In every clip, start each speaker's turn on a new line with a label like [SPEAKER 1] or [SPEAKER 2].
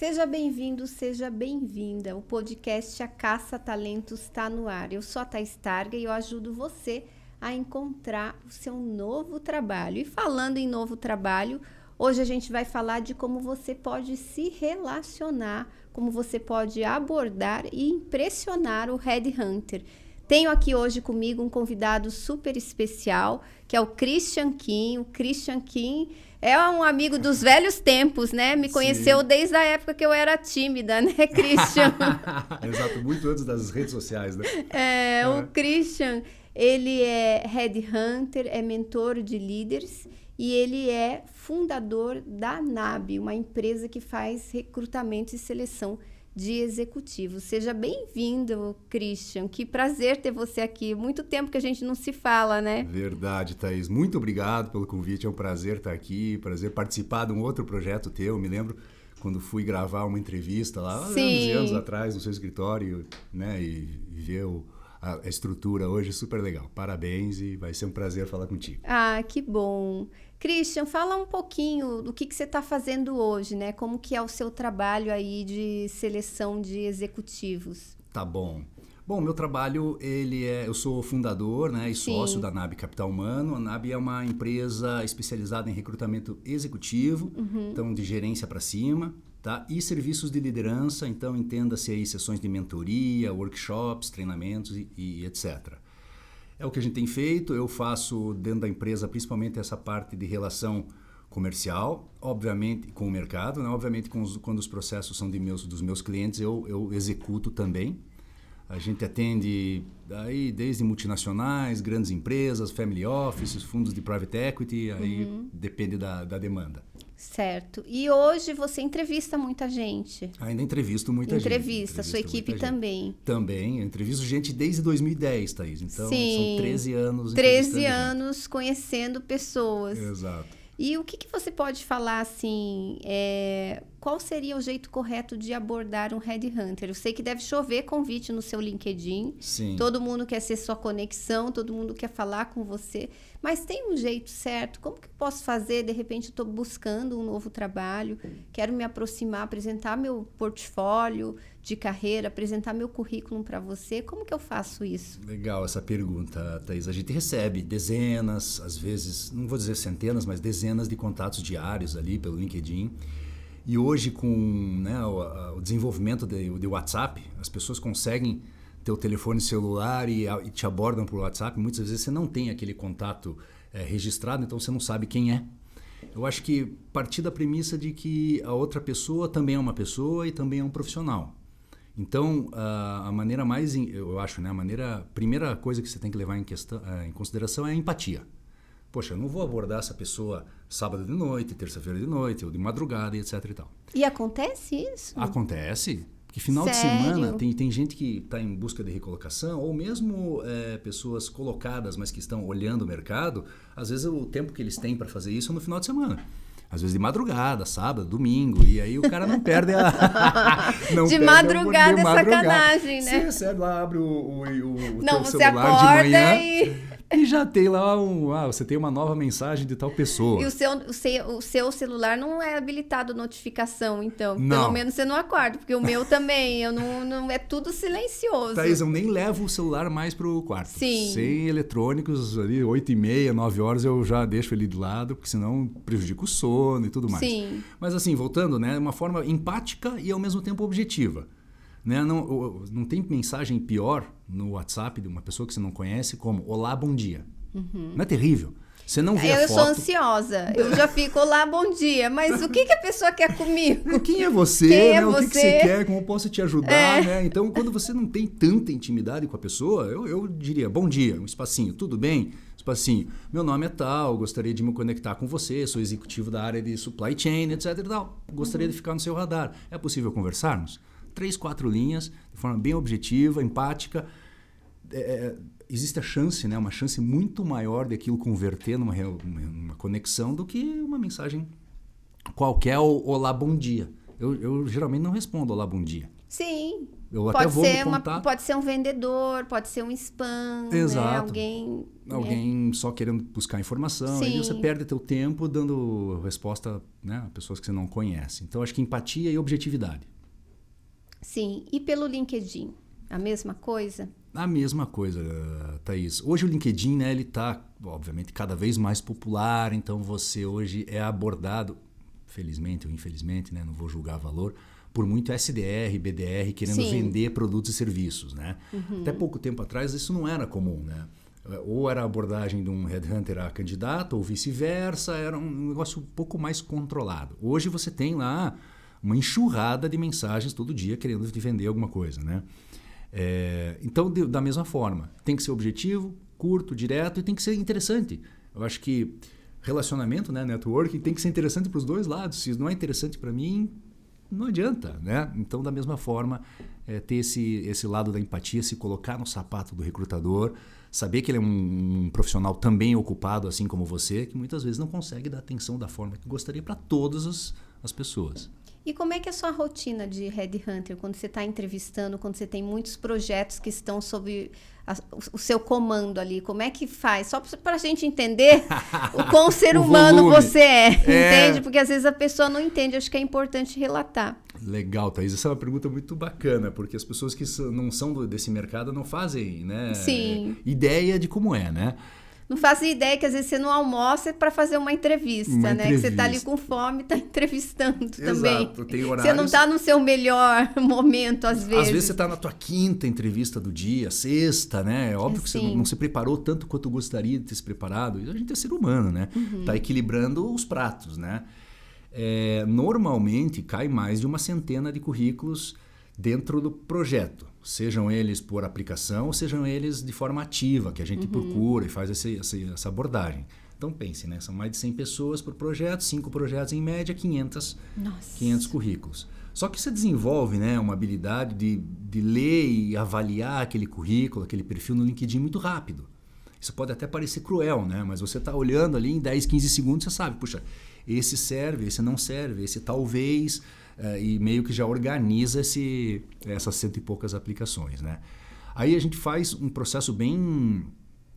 [SPEAKER 1] Seja bem-vindo, seja bem-vinda. O podcast A Caça Talentos está no ar. Eu sou a Thaís Targa e eu ajudo você a encontrar o seu novo trabalho. E falando em novo trabalho, hoje a gente vai falar de como você pode se relacionar, como você pode abordar e impressionar o Headhunter. Tenho aqui hoje comigo um convidado super especial, que é o Christian Kim. O Christian Kim é um amigo dos velhos tempos, né? Me conheceu desde a época que eu era tímida, né, Christian?
[SPEAKER 2] Exato, muito antes das redes sociais, né?
[SPEAKER 1] O Christian, ele é Headhunter, é mentor de líderes e ele é fundador da NAB, uma empresa que faz recrutamento e seleção de executivos. Seja bem-vindo, Christian. Que prazer ter você aqui. Muito tempo que a gente não se fala, né?
[SPEAKER 2] Verdade, Thaís. Muito obrigado pelo convite. É um prazer estar aqui, prazer participar de um outro projeto teu. Me lembro quando fui gravar uma entrevista lá, anos e anos atrás, no seu escritório, né? E ver a estrutura hoje, super legal. Parabéns e vai ser um prazer falar contigo.
[SPEAKER 1] Ah, que bom. Christian, fala um pouquinho do que você está fazendo hoje, né? Como que é o seu trabalho aí de seleção de executivos?
[SPEAKER 2] Tá bom. Bom, meu trabalho, eu sou fundador, né, e sócio da NAB Capital Humano. A NAB é uma empresa especializada em recrutamento executivo, então de gerência para cima, tá? E serviços de liderança, então entenda-se aí sessões de mentoria, workshops, treinamentos e etc. É o que a gente tem feito. Eu faço dentro da empresa principalmente essa parte de relação comercial, obviamente com o mercado, né? Obviamente quando os processos são dos meus clientes, eu executo também. A gente atende aí desde multinacionais, grandes empresas, family offices, fundos de private equity, aí depende da demanda.
[SPEAKER 1] Certo. E hoje você entrevista muita gente?
[SPEAKER 2] Ainda entrevisto muita gente.
[SPEAKER 1] Entrevista, sua equipe também?
[SPEAKER 2] Também, eu entrevisto gente desde 2010, Thaís. Então, são 13 anos.
[SPEAKER 1] 13 anos conhecendo pessoas.
[SPEAKER 2] Exato.
[SPEAKER 1] E o que você pode falar, assim, qual seria o jeito correto de abordar um Headhunter? Eu sei que deve chover convite no seu LinkedIn.
[SPEAKER 2] Sim.
[SPEAKER 1] Todo mundo quer ser sua conexão, todo mundo quer falar com você. Mas tem um jeito certo? Como que eu posso fazer? De repente, eu estou buscando um novo trabalho, quero me aproximar, apresentar meu portfólio de carreira, apresentar meu currículo para você. Como que eu faço isso?
[SPEAKER 2] Legal essa pergunta, Thaís. A gente recebe dezenas, às vezes, não vou dizer centenas, mas dezenas de contatos diários ali pelo LinkedIn. E hoje, com, né, o desenvolvimento de WhatsApp, as pessoas conseguem ter o telefone celular e te abordam por WhatsApp. Muitas vezes você não tem aquele contato registrado, então você não sabe quem é. Eu acho que partir da premissa de que a outra pessoa também é uma pessoa e também é um profissional. Então, a maneira mais, eu acho, né, primeira coisa que você tem que levar em consideração é a empatia. Poxa, eu não vou abordar essa pessoa sábado de noite, terça-feira de noite, ou de madrugada, etc e tal.
[SPEAKER 1] E acontece isso?
[SPEAKER 2] Acontece. Porque final de semana tem gente que está em busca de recolocação, ou mesmo pessoas colocadas, mas que estão olhando o mercado, às vezes o tempo que eles têm para fazer isso é no final de semana. Às vezes de madrugada, sábado, domingo, e aí o cara não perde
[SPEAKER 1] de madrugada é sacanagem, né?
[SPEAKER 2] Você recebe lá, abre o
[SPEAKER 1] não,
[SPEAKER 2] teu
[SPEAKER 1] você
[SPEAKER 2] celular
[SPEAKER 1] acorda
[SPEAKER 2] de manhã e já tem lá você tem uma nova mensagem de tal pessoa.
[SPEAKER 1] E o seu celular não é habilitado notificação, então.
[SPEAKER 2] Não.
[SPEAKER 1] Pelo menos você não acorda, porque o meu também, não é tudo silencioso.
[SPEAKER 2] Thaís, eu nem levo o celular mais pro quarto.
[SPEAKER 1] Sim.
[SPEAKER 2] Sem eletrônicos, ali 8h30, 9 horas eu já deixo ele de lado, porque senão prejudica o sono e tudo mais.
[SPEAKER 1] Sim.
[SPEAKER 2] Mas assim, voltando, né, uma forma empática e ao mesmo tempo objetiva. Né? Não tem mensagem pior no WhatsApp de uma pessoa que você não conhece como olá, bom dia. Não é terrível? Você não vê a foto.
[SPEAKER 1] Eu sou ansiosa. Eu já fico, olá, bom dia. Mas o que a pessoa quer comigo?
[SPEAKER 2] Quem é você?
[SPEAKER 1] Quem é
[SPEAKER 2] né?
[SPEAKER 1] você?
[SPEAKER 2] O que você quer? Como eu posso te ajudar? Né? Então, quando você não tem tanta intimidade com a pessoa, eu diria, bom dia, um espacinho, tudo bem? Espacinho, meu nome é tal, gostaria de me conectar com você, sou executivo da área de supply chain, etc e tal. Gostaria de ficar no seu radar. É possível conversarmos? 3, 4 linhas, de forma bem objetiva, empática. Existe a chance, né, uma chance muito maior daquilo converter numa conexão do que uma mensagem qualquer, olá, bom dia. Eu geralmente não respondo olá, bom dia.
[SPEAKER 1] Sim.
[SPEAKER 2] Eu até vou no contato.
[SPEAKER 1] Pode ser um vendedor, pode ser um spam,
[SPEAKER 2] Exato.
[SPEAKER 1] Né?
[SPEAKER 2] Alguém só querendo buscar informação.
[SPEAKER 1] Sim.
[SPEAKER 2] Aí você perde teu tempo dando resposta, né, a pessoas que você não conhece. Então, acho que empatia e objetividade.
[SPEAKER 1] Sim. E pelo LinkedIn? A mesma coisa?
[SPEAKER 2] A mesma coisa, Thaís. Hoje o LinkedIn, né, ele está, obviamente, cada vez mais popular. Então, você hoje é abordado, felizmente ou infelizmente, né, não vou julgar valor, por muito SDR, BDR, querendo vender produtos e serviços, né? Até pouco tempo atrás isso não era comum, né? Ou era a abordagem de um headhunter a candidato, ou vice-versa, era um negócio um pouco mais controlado. Hoje você tem lá uma enxurrada de mensagens todo dia querendo te vender alguma coisa, né? Então, da mesma forma, tem que ser objetivo, curto, direto e tem que ser interessante. Eu acho que relacionamento, né, networking, tem que ser interessante para os dois lados. Se não é interessante para mim, não adianta, né? Então, da mesma forma, ter esse lado da empatia, se colocar no sapato do recrutador, saber que ele é um profissional também ocupado, assim como você, que muitas vezes não consegue dar atenção da forma que gostaria para todas as pessoas.
[SPEAKER 1] E como é que é a sua rotina de headhunter, quando você está entrevistando, quando você tem muitos projetos que estão sob o seu comando ali? Como é que faz? Só para a gente entender o quão ser humano você entende? Porque às vezes a pessoa não entende, acho que é importante relatar.
[SPEAKER 2] Legal, Thaís. Essa é uma pergunta muito bacana, porque as pessoas que não são desse mercado não fazem, né, ideia de como é, né?
[SPEAKER 1] Não faço ideia que às vezes você não almoça para fazer uma entrevista, né? Que você está ali com fome e está entrevistando também.
[SPEAKER 2] Exato, tem horários.
[SPEAKER 1] Você não está no seu melhor momento, às vezes.
[SPEAKER 2] Às vezes você está na tua quinta entrevista do dia, sexta, né? É óbvio que você não se preparou tanto quanto gostaria de ter se preparado. E a gente é ser humano, né? Tá equilibrando os pratos, né? Normalmente cai mais de 100 de currículos dentro do projeto, sejam eles por aplicação ou sejam eles de forma ativa, que a gente procura e faz essa abordagem. Então pense, né? São mais de 100 pessoas por projeto, 5 projetos em média, 500 currículos. Só que você desenvolve, né, uma habilidade de ler e avaliar aquele currículo, aquele perfil no LinkedIn muito rápido. Isso pode até parecer cruel, né? Mas você está olhando ali em 10, 15 segundos, você sabe, puxa, esse serve, esse não serve, esse talvez... e meio que já organiza essas 100 e poucas aplicações, né? Aí a gente faz um processo bem,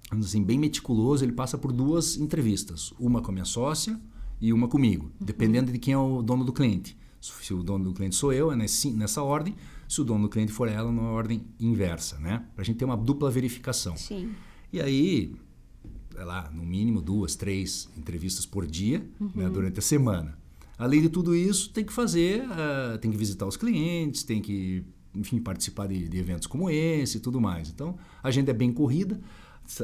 [SPEAKER 2] vamos dizer assim, bem meticuloso. Ele passa por 2 entrevistas, uma com a minha sócia e uma comigo, dependendo de quem é o dono do cliente. Se o dono do cliente sou eu, é nessa ordem. Se o dono do cliente for ela, na ordem inversa, né? Para a gente ter uma dupla verificação.
[SPEAKER 1] Sim.
[SPEAKER 2] E aí, lá, no mínimo 2, 3 entrevistas por dia, né, durante a semana. Além de tudo isso, tem que fazer, tem que visitar os clientes, tem que, enfim, participar de eventos como esse e tudo mais. Então, a agenda é bem corrida.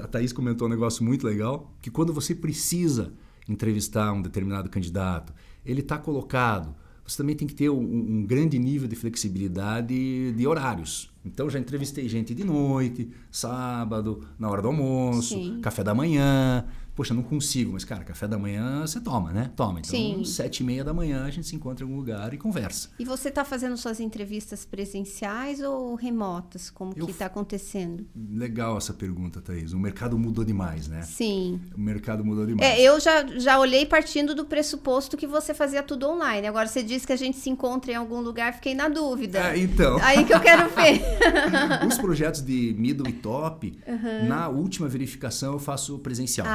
[SPEAKER 2] A Thaís comentou um negócio muito legal, que quando você precisa entrevistar um determinado candidato, ele está colocado, você também tem que ter um grande nível de flexibilidade de horários. Então, já entrevistei gente de noite, sábado, na hora do almoço, café da manhã. Poxa, não consigo, mas, cara, café da manhã você toma, né? Toma. Então, 7h30 da manhã a gente se encontra em algum lugar e conversa.
[SPEAKER 1] E você está fazendo suas entrevistas presenciais ou remotas? Como que está acontecendo?
[SPEAKER 2] Legal essa pergunta, Thaís. O mercado mudou demais, né?
[SPEAKER 1] Sim.
[SPEAKER 2] O mercado mudou demais.
[SPEAKER 1] Eu já olhei partindo do pressuposto que você fazia tudo online. Agora, você disse que a gente se encontra em algum lugar, fiquei na dúvida.
[SPEAKER 2] Então.
[SPEAKER 1] Aí que eu quero ver.
[SPEAKER 2] Os projetos de middle e top, na última verificação eu faço presencial.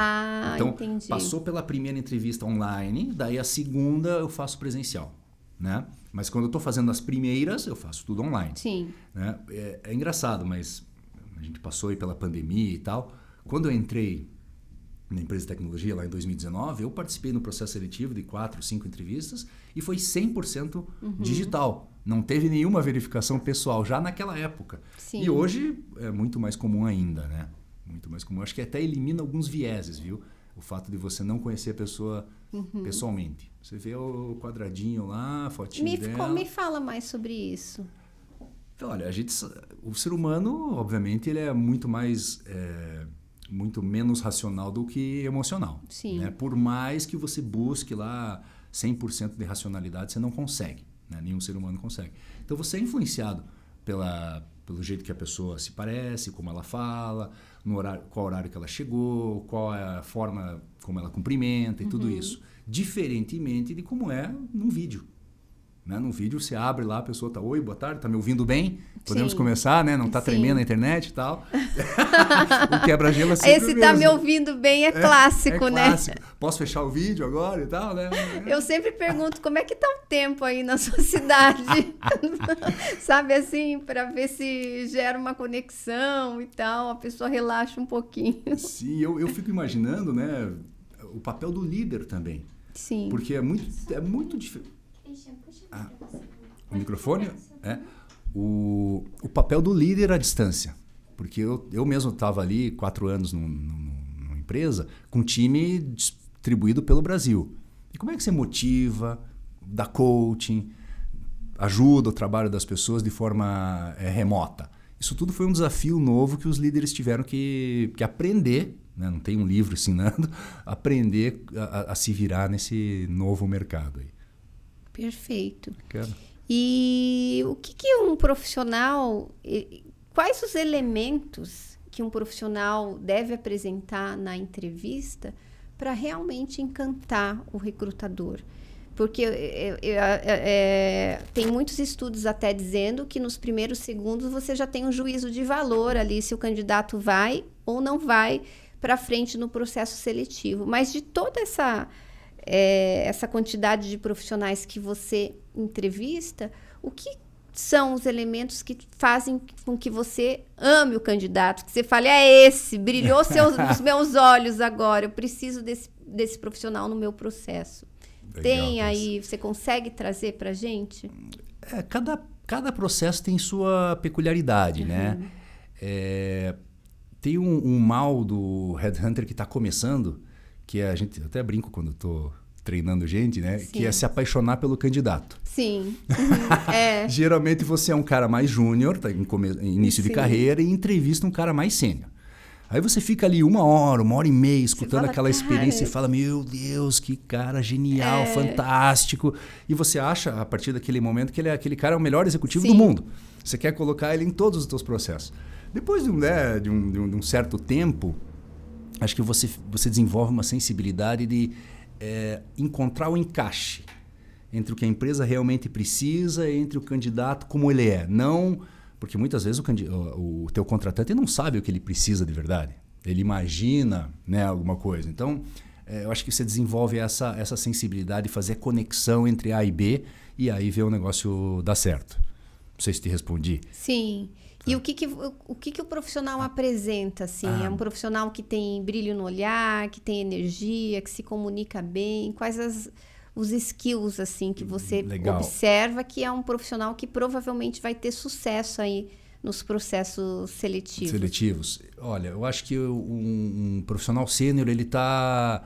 [SPEAKER 2] Então,
[SPEAKER 1] entendi.
[SPEAKER 2] Passou pela primeira entrevista online, daí a segunda eu faço presencial, né? Mas quando eu estou fazendo as primeiras, eu faço tudo online.
[SPEAKER 1] Sim.
[SPEAKER 2] Né? É engraçado, mas a gente passou aí pela pandemia e tal. Quando eu entrei na empresa de tecnologia lá em 2019, eu participei no processo seletivo de 4, 5 entrevistas e foi 100% digital. Não teve nenhuma verificação pessoal já naquela época.
[SPEAKER 1] Sim.
[SPEAKER 2] E hoje é muito mais comum ainda, né? Muito mais comum. Acho que até elimina alguns vieses, viu? O fato de você não conhecer a pessoa pessoalmente. Você vê o quadradinho lá, a fotinho dela.
[SPEAKER 1] Me fala mais sobre isso.
[SPEAKER 2] Olha, o ser humano, obviamente, ele é muito mais... muito menos racional do que emocional.
[SPEAKER 1] Sim.
[SPEAKER 2] Né? Por mais que você busque lá 100% de racionalidade, você não consegue. Né? Nenhum ser humano consegue. Então, você é influenciado pelo jeito que a pessoa se parece, como ela fala, qual horário que ela chegou, qual é a forma como ela cumprimenta e tudo isso. Diferentemente de como é num vídeo. Né? No vídeo você abre lá, a pessoa tá, oi, boa tarde, tá me ouvindo bem? Podemos
[SPEAKER 1] Sim.
[SPEAKER 2] começar, né? Não tá
[SPEAKER 1] Sim.
[SPEAKER 2] tremendo a internet e tal. O quebra-gelo é sempre
[SPEAKER 1] Esse
[SPEAKER 2] mesmo.
[SPEAKER 1] tá me ouvindo bem é clássico,
[SPEAKER 2] é
[SPEAKER 1] né?
[SPEAKER 2] clássico. Posso fechar o vídeo agora e tal, né?
[SPEAKER 1] Eu sempre pergunto como é que tá o tempo aí na sua cidade, sabe assim, para ver se gera uma conexão e tal, a pessoa relaxa um pouquinho.
[SPEAKER 2] Sim, eu fico imaginando, né, o papel do líder também.
[SPEAKER 1] Sim.
[SPEAKER 2] Porque é muito diferente. O microfone? É. O papel do líder à distância. Porque eu mesmo estava ali 4 anos numa empresa com um time distribuído pelo Brasil. E como é que você motiva, dá coaching, ajuda o trabalho das pessoas de forma remota? Isso tudo foi um desafio novo que os líderes tiveram que aprender, né? Não tem um livro ensinando, aprender a se virar nesse novo mercado aí.
[SPEAKER 1] Perfeito.
[SPEAKER 2] Quero.
[SPEAKER 1] E o que um profissional, quais os elementos que um profissional deve apresentar na entrevista para realmente encantar o recrutador? Porque tem muitos estudos até dizendo que nos primeiros segundos você já tem um juízo de valor ali, se o candidato vai ou não vai para frente no processo seletivo. Mas de toda essa quantidade de profissionais que você entrevista, o que são os elementos que fazem com que você ame o candidato? Que você fale, é esse, brilhou os meus olhos agora, eu preciso desse profissional no meu processo.
[SPEAKER 2] Legal,
[SPEAKER 1] tem aí, você consegue trazer para a gente?
[SPEAKER 2] Cada processo tem sua peculiaridade, né? Tem um mal do headhunter que está começando, que a gente até brinco quando estou treinando gente, né?
[SPEAKER 1] Sim.
[SPEAKER 2] Que é se apaixonar pelo candidato.
[SPEAKER 1] Sim. Uhum.
[SPEAKER 2] Geralmente você é um cara mais júnior, tá em início de carreira, e entrevista um cara mais sênior. Aí você fica ali 1 hora, 1 hora e meia, escutando aquela experiência e fala, meu Deus, que cara genial, fantástico. E você acha, a partir daquele momento, que aquele cara é o melhor executivo do mundo. Você quer colocar ele em todos os seus processos. Depois de um certo tempo, acho que você desenvolve uma sensibilidade de encontrar o encaixe entre o que a empresa realmente precisa e entre o candidato como ele é. Não, porque muitas vezes o teu contratante não sabe o que ele precisa de verdade. Ele imagina, né, alguma coisa. Então, eu acho que você desenvolve essa sensibilidade de fazer conexão entre A e B e aí ver o negócio dar certo. Não sei se te respondi.
[SPEAKER 1] Sim. E o que o profissional apresenta, assim? É um profissional que tem brilho no olhar, que tem energia, que se comunica bem? Quais os skills, assim, que você observa que é um profissional que provavelmente vai ter sucesso aí nos processos seletivos?
[SPEAKER 2] Olha, eu acho que um profissional sênior, ele está...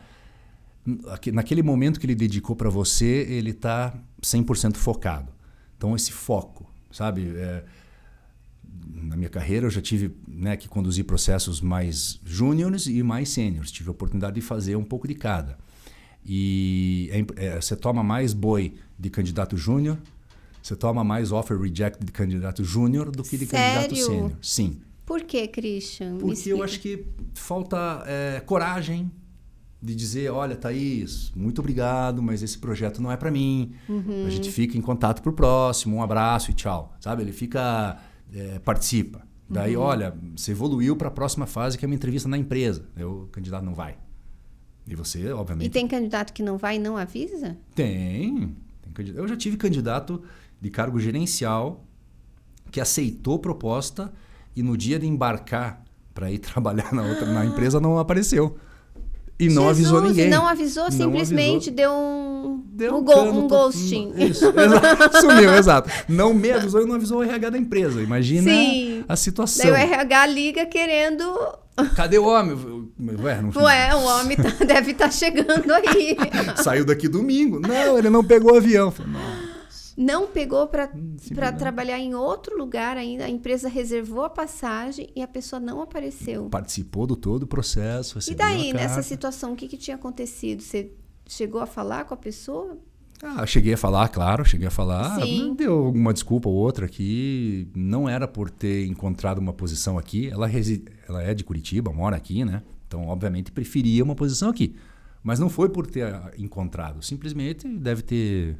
[SPEAKER 2] Naquele momento que ele dedicou para você, ele está 100% focado. Então, esse foco, sabe? Na minha carreira, eu já tive, né, que conduzir processos mais júniores e mais sêniores. Tive a oportunidade de fazer um pouco de cada. E você toma mais boi de candidato júnior, você toma mais offer reject de candidato júnior do que de candidato sênior. Sim.
[SPEAKER 1] Por que, Christian?
[SPEAKER 2] Porque eu acho que falta coragem de dizer, olha, Thaís, muito obrigado, mas esse projeto não é para mim. A gente fica em contato pro próximo, um abraço e tchau. Sabe? Ele fica... participa. Daí, olha, você evoluiu para a próxima fase, que é uma entrevista na empresa. O candidato não vai. E você, obviamente...
[SPEAKER 1] E tem candidato que não vai e não avisa?
[SPEAKER 2] Tem eu já tive candidato de cargo gerencial que aceitou proposta e no dia de embarcar para ir trabalhar na empresa não apareceu. E não avisou ninguém.
[SPEAKER 1] Não avisou, simplesmente deu um ghosting.
[SPEAKER 2] Isso, exato. Sumiu, exato. Não me avisou e não avisou o RH da empresa. Imagina a situação.
[SPEAKER 1] Daí o RH liga querendo...
[SPEAKER 2] Cadê o homem?
[SPEAKER 1] O homem deve estar chegando aí.
[SPEAKER 2] Saiu daqui domingo. Não, ele não pegou o avião. Falei,
[SPEAKER 1] não pegou para trabalhar em outro lugar ainda. A empresa reservou a passagem e a pessoa não apareceu.
[SPEAKER 2] Participou do todo o processo.
[SPEAKER 1] E daí, nessa situação, o que tinha acontecido? Você chegou a falar com a pessoa?
[SPEAKER 2] Cheguei a falar, claro,
[SPEAKER 1] Sim.
[SPEAKER 2] Deu alguma desculpa ou outra que não era por ter encontrado uma posição aqui. Ela é de Curitiba, mora aqui, né? Então, obviamente, preferia uma posição aqui. Mas não foi por ter encontrado. Simplesmente deve ter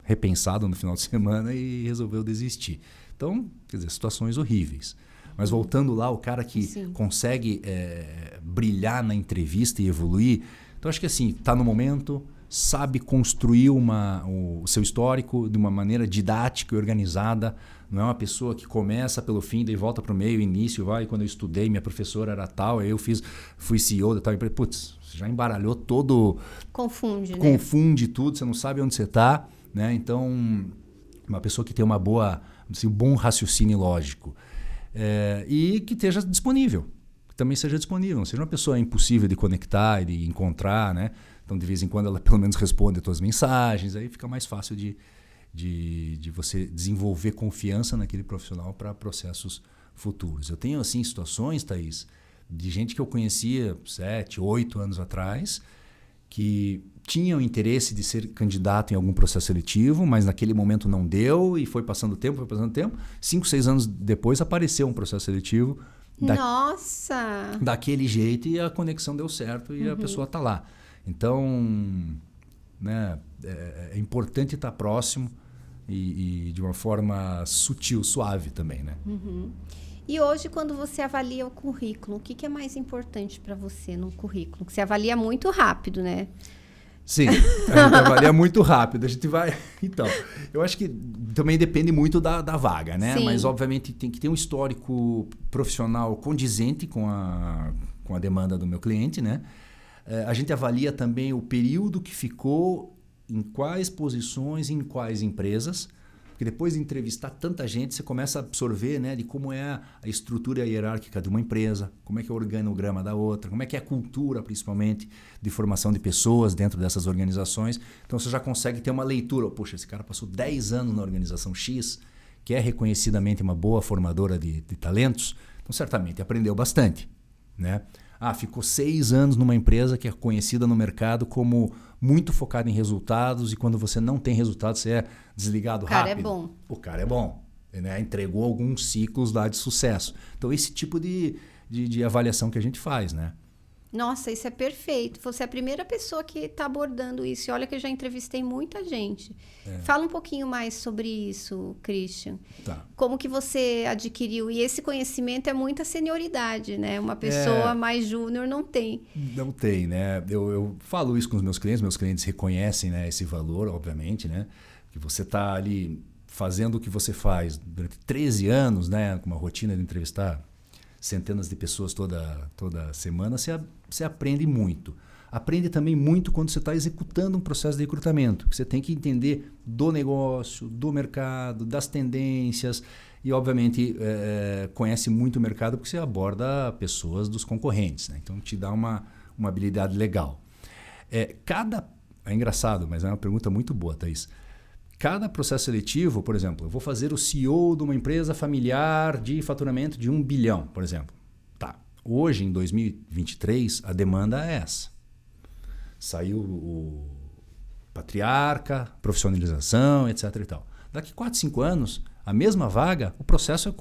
[SPEAKER 2] repensado no final de semana e resolveu desistir. Então, quer dizer, situações horríveis. Mas voltando lá, o cara que consegue brilhar na entrevista e evoluir, então acho que assim, está no momento, sabe construir o seu histórico de uma maneira didática e organizada. Não é uma pessoa que começa pelo fim, daí volta para o meio, início, vai. Quando eu estudei, minha professora era tal, aí eu fui CEO da tal empresa. Putz, já embaralhou todo...
[SPEAKER 1] Confunde, né?
[SPEAKER 2] Confunde tudo, você não sabe onde você está. Né? Então, uma pessoa que tem um bom raciocínio lógico. E que esteja disponível. Que também seja disponível. Não seja uma pessoa impossível de conectar e de encontrar, né? Então, de vez em quando, ela pelo menos responde as tuas mensagens. Aí fica mais fácil de você desenvolver confiança naquele profissional para processos futuros. Eu tenho, assim, situações, Thaís, de gente que eu conhecia 7, 8 anos atrás, que tinham interesse de ser candidato em algum processo seletivo, mas naquele momento não deu e foi passando tempo. 5, 6 anos depois apareceu um processo seletivo
[SPEAKER 1] Nossa!
[SPEAKER 2] Daquele jeito e a conexão deu certo e a pessoa está lá. Então, né, é importante estar próximo e de uma forma sutil, suave também, né?
[SPEAKER 1] E hoje, quando você avalia o currículo, o que é mais importante para você no currículo? Que você avalia muito rápido, né?
[SPEAKER 2] Sim, a gente avalia muito rápido. A gente vai... Então, eu acho que também depende muito da vaga, né?
[SPEAKER 1] Sim.
[SPEAKER 2] Mas, obviamente, tem que ter um histórico profissional condizente com a demanda do meu cliente, né? A gente avalia também o período que ficou, em quais posições, em quais empresas. Porque depois de entrevistar tanta gente, você começa a absorver, né, de como é a estrutura hierárquica de uma empresa, como é que é o organograma da outra, como é que é a cultura, principalmente, de formação de pessoas dentro dessas organizações. Então, você já consegue ter uma leitura. Poxa, esse cara passou 10 anos na organização X, que é reconhecidamente uma boa formadora de talentos, então, certamente, aprendeu bastante, né? Ficou 6 anos numa empresa que é conhecida no mercado como muito focada em resultados e quando você não tem resultados, você é desligado rápido. O cara é bom. Né? Entregou alguns ciclos lá de sucesso. Então, esse tipo de avaliação que a gente faz, né?
[SPEAKER 1] Nossa, isso é perfeito. Você é a primeira pessoa que está abordando isso. E olha que eu já entrevistei muita gente. Fala um pouquinho mais sobre isso, Christian.
[SPEAKER 2] Tá.
[SPEAKER 1] Como que você adquiriu? E esse conhecimento é muita senioridade, né? Uma pessoa mais júnior não tem.
[SPEAKER 2] Não tem, né? Eu falo isso com os meus clientes reconhecem, né, esse valor, obviamente, né? Que você está ali fazendo o que você faz durante 13 anos, né? Com uma rotina de entrevistar centenas de pessoas toda semana, você aprende muito. Aprende também muito quando você está executando um processo de recrutamento. Você tem que entender do negócio, do mercado, das tendências e, obviamente, conhece muito o mercado porque você aborda pessoas dos concorrentes. Né? Então, te dá uma habilidade legal. É engraçado, mas é uma pergunta muito boa, Thaís. Cada processo seletivo, por exemplo, eu vou fazer o CEO de uma empresa familiar de faturamento de 1 bilhão, por exemplo. Tá. Hoje, em 2023, a demanda é essa. Saiu o patriarca, profissionalização, etc. e tal. Daqui 4, 5 anos, a mesma vaga, o processo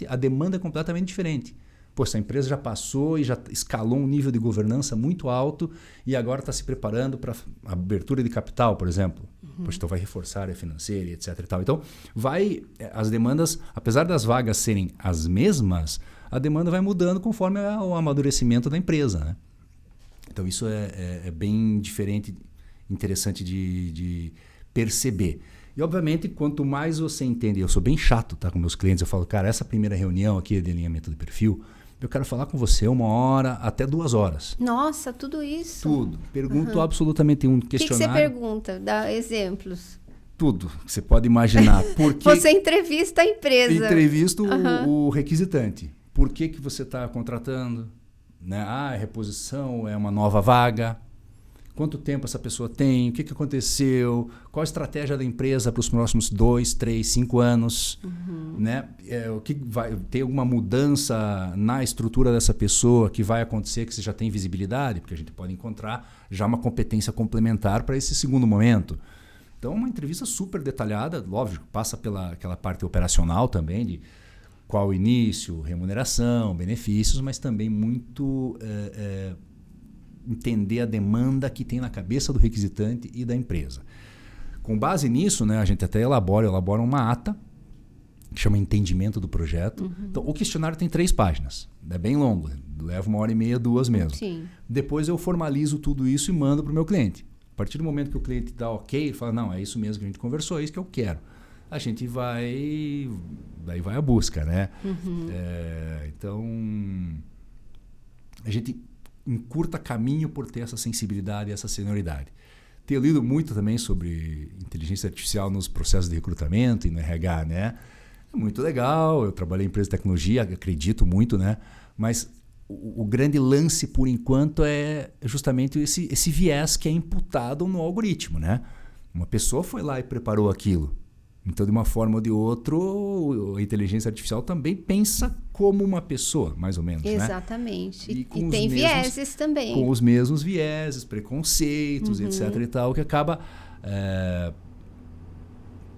[SPEAKER 2] a demanda é completamente diferente. Pô, essa empresa já passou e já escalou um nível de governança muito alto e agora está se preparando para a abertura de capital, por exemplo. Poxa, então vai reforçar a área financeira, etc. e tal. Então, as demandas, apesar das vagas serem as mesmas, a demanda vai mudando conforme o amadurecimento da empresa. Né? Então, isso é bem diferente, interessante de perceber. E, obviamente, quanto mais você entende, eu sou bem chato, tá, com meus clientes, eu falo, cara, essa primeira reunião aqui de alinhamento de perfil, eu quero falar com você 1 hora até 2 horas.
[SPEAKER 1] Nossa, tudo isso?
[SPEAKER 2] Tudo. Pergunto absolutamente um questionário.
[SPEAKER 1] O que você pergunta? Dá exemplos.
[SPEAKER 2] Tudo que você pode imaginar.
[SPEAKER 1] Você entrevista a empresa.
[SPEAKER 2] Entrevisto o requisitante. Por que você está contratando? Né? É reposição, é uma nova vaga. Quanto tempo essa pessoa tem? O que aconteceu? Qual a estratégia da empresa para os próximos 2, 3, 5 anos? Né? Tem alguma mudança na estrutura dessa pessoa que vai acontecer que você já tem visibilidade? Porque a gente pode encontrar já uma competência complementar para esse segundo momento. Então, uma entrevista super detalhada, lógico, passa pela aquela parte operacional também, de qual o início, remuneração, benefícios, mas também muito... entender a demanda que tem na cabeça do requisitante e da empresa. Com base nisso, né, a gente até elabora uma ata, que chama entendimento do projeto. Então, o questionário tem 3 páginas. É bem longo, leva 1h30, 2 mesmo.
[SPEAKER 1] Sim.
[SPEAKER 2] Depois eu formalizo tudo isso e mando para o meu cliente. A partir do momento que o cliente dá ok, ele fala, não, é isso mesmo que a gente conversou, é isso que eu quero. A gente daí vai à busca, né? Então, a gente encurta caminho por ter essa sensibilidade e essa senioridade. Tenho lido muito também sobre inteligência artificial nos processos de recrutamento e no RH, né? É muito legal, eu trabalhei em empresa de tecnologia, acredito muito, né? Mas o grande lance, por enquanto, é justamente esse viés que é imputado no algoritmo, né? Uma pessoa foi lá e preparou aquilo. Então, de uma forma ou de outra, a inteligência artificial também pensa como uma pessoa, mais ou menos,
[SPEAKER 1] Exatamente.
[SPEAKER 2] né?
[SPEAKER 1] E tem vieses também.
[SPEAKER 2] Com os mesmos vieses, preconceitos, etc. e tal, que acaba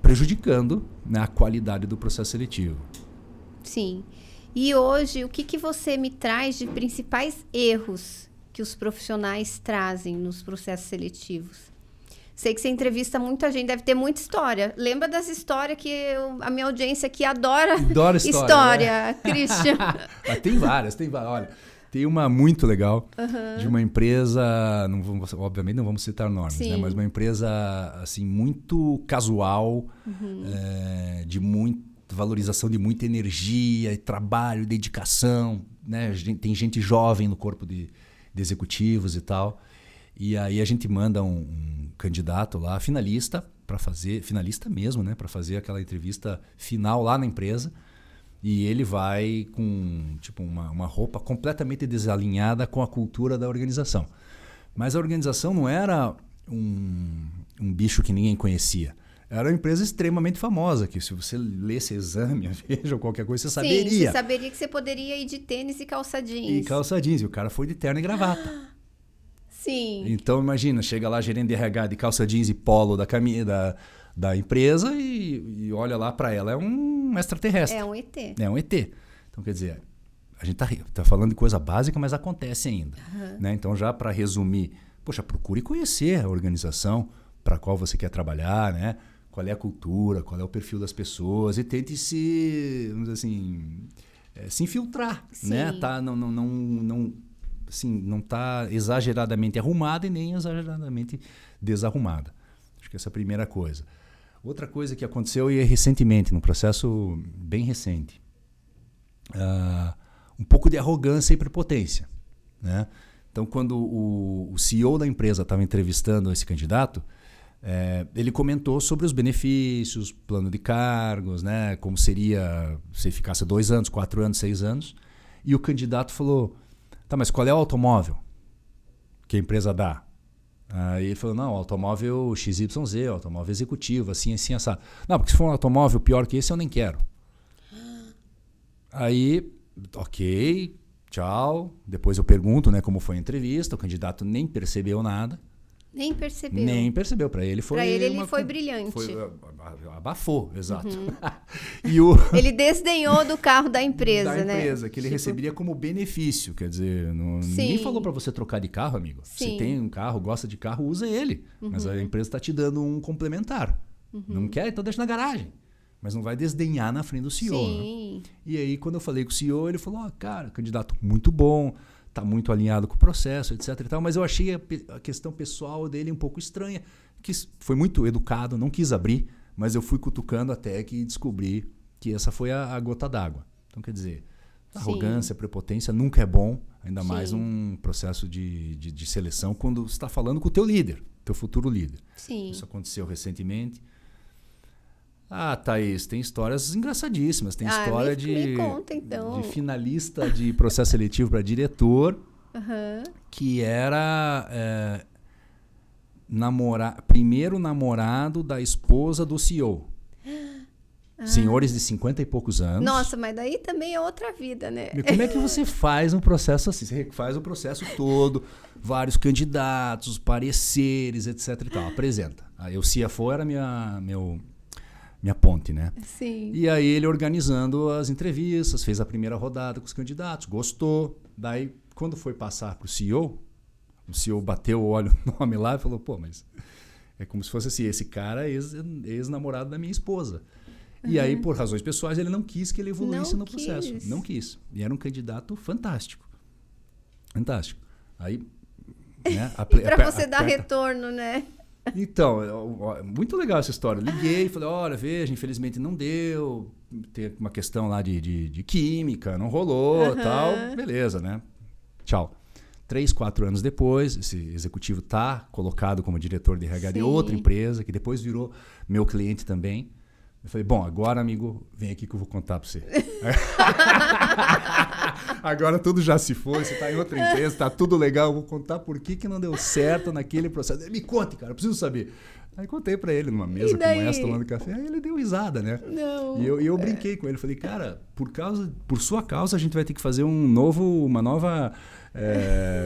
[SPEAKER 2] prejudicando, né, a qualidade do processo seletivo.
[SPEAKER 1] Sim. E hoje, o que você me traz de principais erros que os profissionais trazem nos processos seletivos? Sei que você entrevista muita gente, deve ter muita história. Lembra das histórias que a minha audiência aqui adora história, né? Christian.
[SPEAKER 2] Mas tem várias. Olha, tem uma muito legal de uma empresa, obviamente não vamos citar nomes, né? Mas uma empresa assim, muito casual, de muita valorização de muita energia, trabalho, dedicação, né? Tem gente jovem no corpo de executivos e tal. E aí a gente manda um candidato lá, finalista mesmo, né? Para fazer aquela entrevista final lá na empresa. E ele vai com tipo uma roupa completamente desalinhada com a cultura da organização. Mas a organização não era um bicho que ninguém conhecia. Era uma empresa extremamente famosa, que se você lesse exame, veja, ou qualquer coisa, você saberia.
[SPEAKER 1] Sim, você saberia que você poderia ir de tênis e calça jeans.
[SPEAKER 2] E o cara foi de terno e gravata.
[SPEAKER 1] Sim.
[SPEAKER 2] Então, imagina, chega lá gerente de RH de calça jeans e polo da empresa e olha lá para ela, é um extraterrestre.
[SPEAKER 1] É um ET.
[SPEAKER 2] É um ET. Então, quer dizer, a gente tá falando de coisa básica, mas acontece ainda. Né? Então, já para resumir, poxa, procure conhecer a organização para a qual você quer trabalhar, né? Qual é a cultura, qual é o perfil das pessoas e tente vamos dizer assim, se infiltrar, né? Tá, não está exageradamente arrumada e nem exageradamente desarrumada. Acho que essa é a primeira coisa. Outra coisa que aconteceu recentemente, num processo bem recente, um pouco de arrogância e prepotência, né? Então, quando o CEO da empresa estava entrevistando esse candidato, ele comentou sobre os benefícios, plano de cargos, né? Como seria se ficasse 2 anos, 4 anos, 6 anos. E o candidato falou, tá, mas qual é o automóvel que a empresa dá? Aí ele falou, não, automóvel XYZ, automóvel executivo, assim, assado. Não, porque se for um automóvel pior que esse, eu nem quero. Aí, ok, tchau. Depois eu pergunto, né, como foi a entrevista, o candidato nem percebeu nada.
[SPEAKER 1] Nem percebeu.
[SPEAKER 2] Nem percebeu. Para ele foi...
[SPEAKER 1] Para ele foi brilhante.
[SPEAKER 2] Abafou, exato.
[SPEAKER 1] Ele desdenhou do carro da empresa, né?
[SPEAKER 2] Da empresa, que ele receberia como benefício. Quer dizer, ninguém falou para você trocar de carro, amigo. Sim. Se tem um carro, gosta de carro, usa ele. Mas a empresa está te dando um complementar. Não quer? Então deixa na garagem. Mas não vai desdenhar na frente do CEO. Sim. Né? E aí, quando eu falei com o CEO, ele falou, cara, candidato muito bom, está muito alinhado com o processo, etc. e tal, mas eu achei a questão pessoal dele um pouco estranha. Foi muito educado, não quis abrir, mas eu fui cutucando até que descobri que essa foi a gota d'água. Então, quer dizer, arrogância, prepotência nunca é bom, ainda mais num processo de seleção, quando você está falando com o teu líder, teu futuro líder.
[SPEAKER 1] Sim.
[SPEAKER 2] Isso aconteceu recentemente. Ah, Thaís, tem histórias engraçadíssimas. Tem história
[SPEAKER 1] me conta, então.
[SPEAKER 2] De finalista de processo seletivo para diretor, que era primeiro namorado da esposa do CEO. Senhores de 50 e poucos anos.
[SPEAKER 1] Nossa, mas daí também é outra vida, né?
[SPEAKER 2] E como é que você faz um processo assim? Você faz o processo todo, vários candidatos, pareceres, etc. e tal. Apresenta. Aí o CFO era minha ponte, né?
[SPEAKER 1] Sim.
[SPEAKER 2] E aí ele organizando as entrevistas, fez a primeira rodada com os candidatos, gostou. Daí, quando foi passar para o CEO bateu o olho no nome lá e falou, pô, mas É como se fosse assim, esse cara é ex-namorado da minha esposa. E aí, por razões pessoais, ele não quis que ele evoluísse no processo. Não quis. E era um candidato fantástico. Fantástico. Aí, né,
[SPEAKER 1] e para você dar retorno, né?
[SPEAKER 2] Então, muito legal essa história. Liguei e falei, olha, veja, infelizmente não deu. Tem uma questão lá de química, não rolou, tal. Beleza, né? Tchau. 3, 4 anos depois, esse executivo está colocado como diretor de RH de outra empresa, que depois virou meu cliente também. Eu falei, bom, agora, amigo, vem aqui que eu vou contar para você. Agora tudo já se foi, você está em outra empresa, está tudo legal, eu vou contar por que não deu certo naquele processo. Ele, me conte, cara, eu preciso saber. Aí contei para ele numa mesa como essa, tomando café, aí ele deu risada, né?
[SPEAKER 1] Não.
[SPEAKER 2] E eu brinquei com ele, falei, cara, por sua causa a gente vai ter que fazer uma nova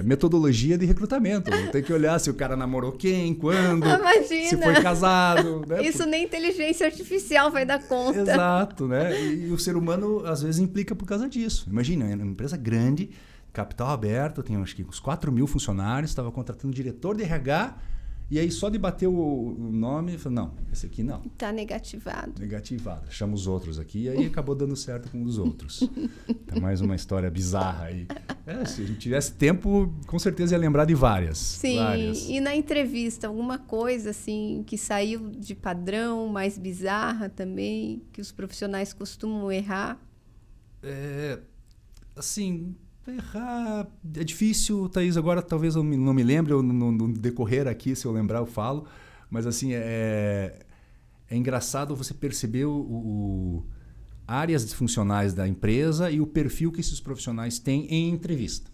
[SPEAKER 2] metodologia de recrutamento. Tem que olhar se o cara namorou quem, quando,
[SPEAKER 1] imagina.
[SPEAKER 2] Se foi casado. Né?
[SPEAKER 1] Isso nem inteligência artificial vai dar conta.
[SPEAKER 2] Exato, né? E o ser humano às vezes implica por causa disso. Imagina, é uma empresa grande, capital aberto, tem acho que uns 4.000 funcionários, estava contratando um diretor de RH. E aí, só de bater o nome, eu falei, não, esse aqui não.
[SPEAKER 1] Está negativado.
[SPEAKER 2] Negativado. Chama os outros aqui. E aí acabou dando certo com os outros. Tá mais uma história bizarra aí. Se a gente tivesse tempo, com certeza ia lembrar de várias.
[SPEAKER 1] Sim.
[SPEAKER 2] Várias.
[SPEAKER 1] E na entrevista, alguma coisa assim que saiu de padrão, mais bizarra também, que os profissionais costumam errar?
[SPEAKER 2] Assim... Errar é difícil, Thaís, agora talvez eu não me lembre, ou no decorrer aqui, se eu lembrar eu falo, mas assim, é engraçado você perceber áreas funcionais da empresa e o perfil que esses profissionais têm em entrevista.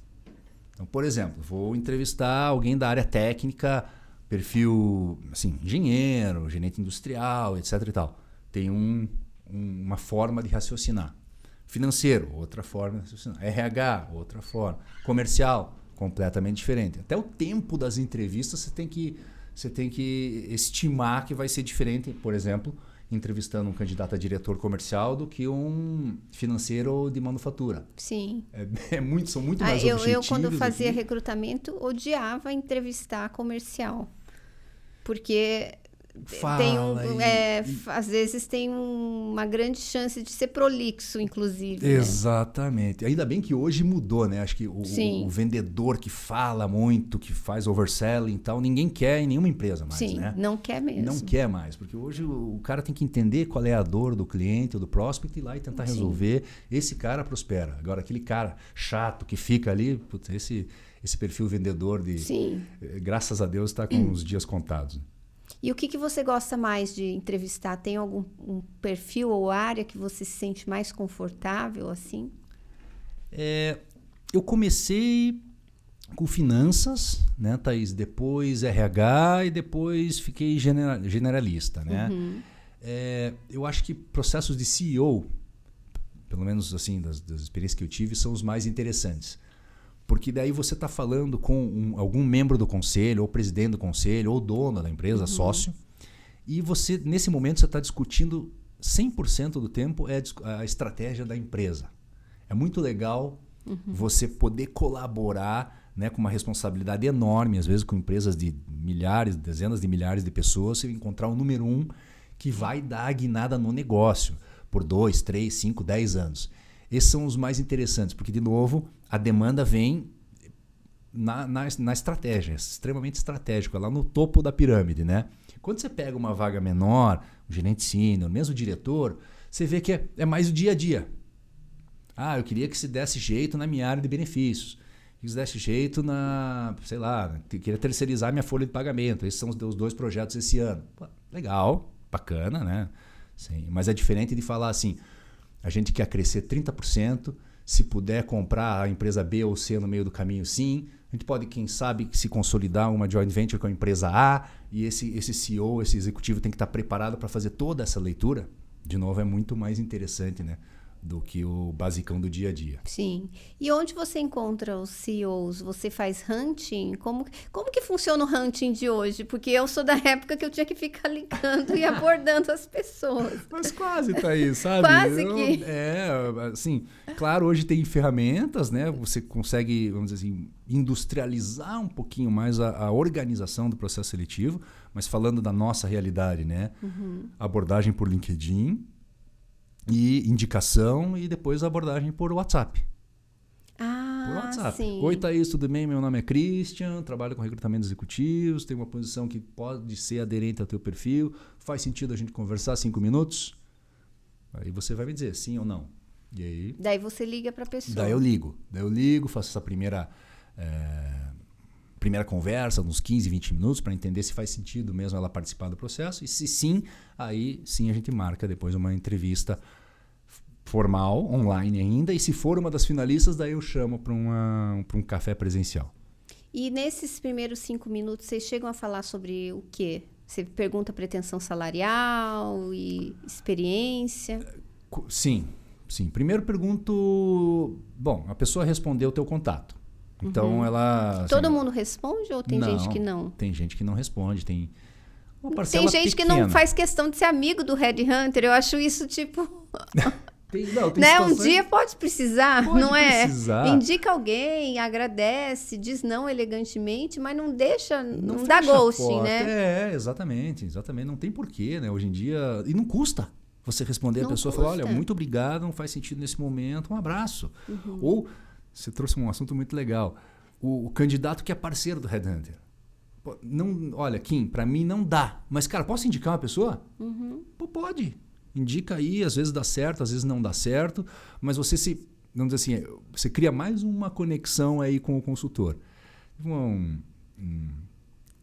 [SPEAKER 2] Então, por exemplo, vou entrevistar alguém da área técnica, perfil assim, engenheiro, gerente industrial, etc. e tal. Tem uma forma de raciocinar. Financeiro, outra forma. RH, outra forma. Comercial, completamente diferente. Até o tempo das entrevistas você tem que estimar que vai ser diferente, por exemplo, entrevistando um candidato a diretor comercial do que um financeiro de manufatura.
[SPEAKER 1] Sim.
[SPEAKER 2] São muito mais objetivos.
[SPEAKER 1] Eu, quando fazia recrutamento, odiava entrevistar comercial. Porque... às vezes tem uma grande chance de ser prolixo, inclusive.
[SPEAKER 2] Exatamente. Né? Ainda bem que hoje mudou, né? Acho que o vendedor que fala muito, que faz overselling e tal, ninguém quer em nenhuma empresa mais,
[SPEAKER 1] Sim,
[SPEAKER 2] né?
[SPEAKER 1] Não quer mesmo.
[SPEAKER 2] Não quer mais, porque hoje o cara tem que entender qual é a dor do cliente ou do prospect e ir lá e tentar resolver. Esse cara prospera. Agora, aquele cara chato que fica ali, putz, esse perfil vendedor graças a Deus está com os dias contados.
[SPEAKER 1] E o que você gosta mais de entrevistar? Tem algum perfil ou área que você se sente mais confortável assim?
[SPEAKER 2] Eu comecei com finanças, né, Thaís? Depois RH e depois fiquei generalista, né? Eu acho que processos de CEO, pelo menos assim das experiências que eu tive, são os mais interessantes. Porque daí você está falando com algum membro do conselho, ou presidente do conselho, ou dono da empresa, sócio, e você, nesse momento, você está discutindo 100% do tempo a estratégia da empresa. É muito legal você poder colaborar, né, com uma responsabilidade enorme, às vezes com empresas de milhares, dezenas de milhares de pessoas, você encontrar o número 1 que vai dar a guinada no negócio por 2, 3, 5, 10 anos. Esses são os mais interessantes, porque, de novo, a demanda vem na estratégia, é extremamente estratégico, é lá no topo da pirâmide, né? Quando você pega uma vaga menor, um gerente sênior, mesmo o diretor, você vê que é mais o dia a dia. Eu queria que se desse jeito na minha área de benefícios, que se desse jeito queria terceirizar minha folha de pagamento, esses são os 2 projetos esse ano. Pô, legal, bacana, né? Sim, mas é diferente de falar assim, a gente quer crescer 30%, se puder comprar a empresa B ou C no meio do caminho, sim. A gente pode, quem sabe, se consolidar uma joint venture com a empresa A e esse CEO, esse executivo tem que estar preparado para fazer toda essa leitura. De novo, é muito mais interessante, né, do que o basicão do dia a dia.
[SPEAKER 1] Sim. E onde você encontra os CEOs? Você faz hunting? Como que funciona o hunting de hoje? Porque eu sou da época que eu tinha que ficar ligando e abordando as pessoas.
[SPEAKER 2] Mas quase tá aí, sabe?
[SPEAKER 1] Quase que.
[SPEAKER 2] Assim, claro, hoje tem ferramentas, né? Você consegue, vamos dizer assim, industrializar um pouquinho mais a organização do processo seletivo, mas falando da nossa realidade, né? Abordagem por LinkedIn, e indicação e depois a abordagem por WhatsApp. Por WhatsApp.
[SPEAKER 1] Sim.
[SPEAKER 2] Oi, Thaís, tudo bem? Meu nome é Christian, trabalho com recrutamento executivos, tenho uma posição que pode ser aderente ao teu perfil, faz sentido a gente conversar 5 minutos? Aí você vai me dizer sim ou não. E aí?
[SPEAKER 1] Daí você liga para a pessoa.
[SPEAKER 2] Daí eu ligo, faço essa primeira conversa, uns 15, 20 minutos, para entender se faz sentido mesmo ela participar do processo. E se sim, aí sim a gente marca depois uma entrevista formal, online ainda. E se for uma das finalistas, daí eu chamo para um café presencial.
[SPEAKER 1] E nesses primeiros 5 minutos, vocês chegam a falar sobre o quê? Você pergunta pretensão salarial e experiência?
[SPEAKER 2] Sim. Primeiro pergunto... Bom, a pessoa respondeu o teu contato. Então ela...
[SPEAKER 1] Todo
[SPEAKER 2] assim,
[SPEAKER 1] mundo responde ou tem gente que não?
[SPEAKER 2] Tem gente que não responde, tem uma parcela
[SPEAKER 1] Tem gente
[SPEAKER 2] pequena.
[SPEAKER 1] que não faz questão de ser amigo do Headhunter. Eu acho isso tipo...
[SPEAKER 2] Tem
[SPEAKER 1] né? Um dia pode precisar, não é?
[SPEAKER 2] Precisar.
[SPEAKER 1] Indica alguém, agradece, diz não elegantemente, mas não deixa, não dá
[SPEAKER 2] fecha a
[SPEAKER 1] ghosting,
[SPEAKER 2] porta.
[SPEAKER 1] né?
[SPEAKER 2] Exatamente. Não tem porquê, né? Hoje em dia... E não custa você responder a pessoa e falar, olha,
[SPEAKER 1] custa.
[SPEAKER 2] muito obrigado, não faz sentido nesse momento, um abraço. Ou, você trouxe um assunto muito legal, o candidato que é parceiro do Headhunter. Pô, não, olha, Kim, pra mim não dá. Mas, cara, posso indicar uma pessoa? Pô, pode. Indica aí, às vezes dá certo, às vezes não dá certo, mas você vamos dizer assim, você cria mais uma conexão aí com o consultor.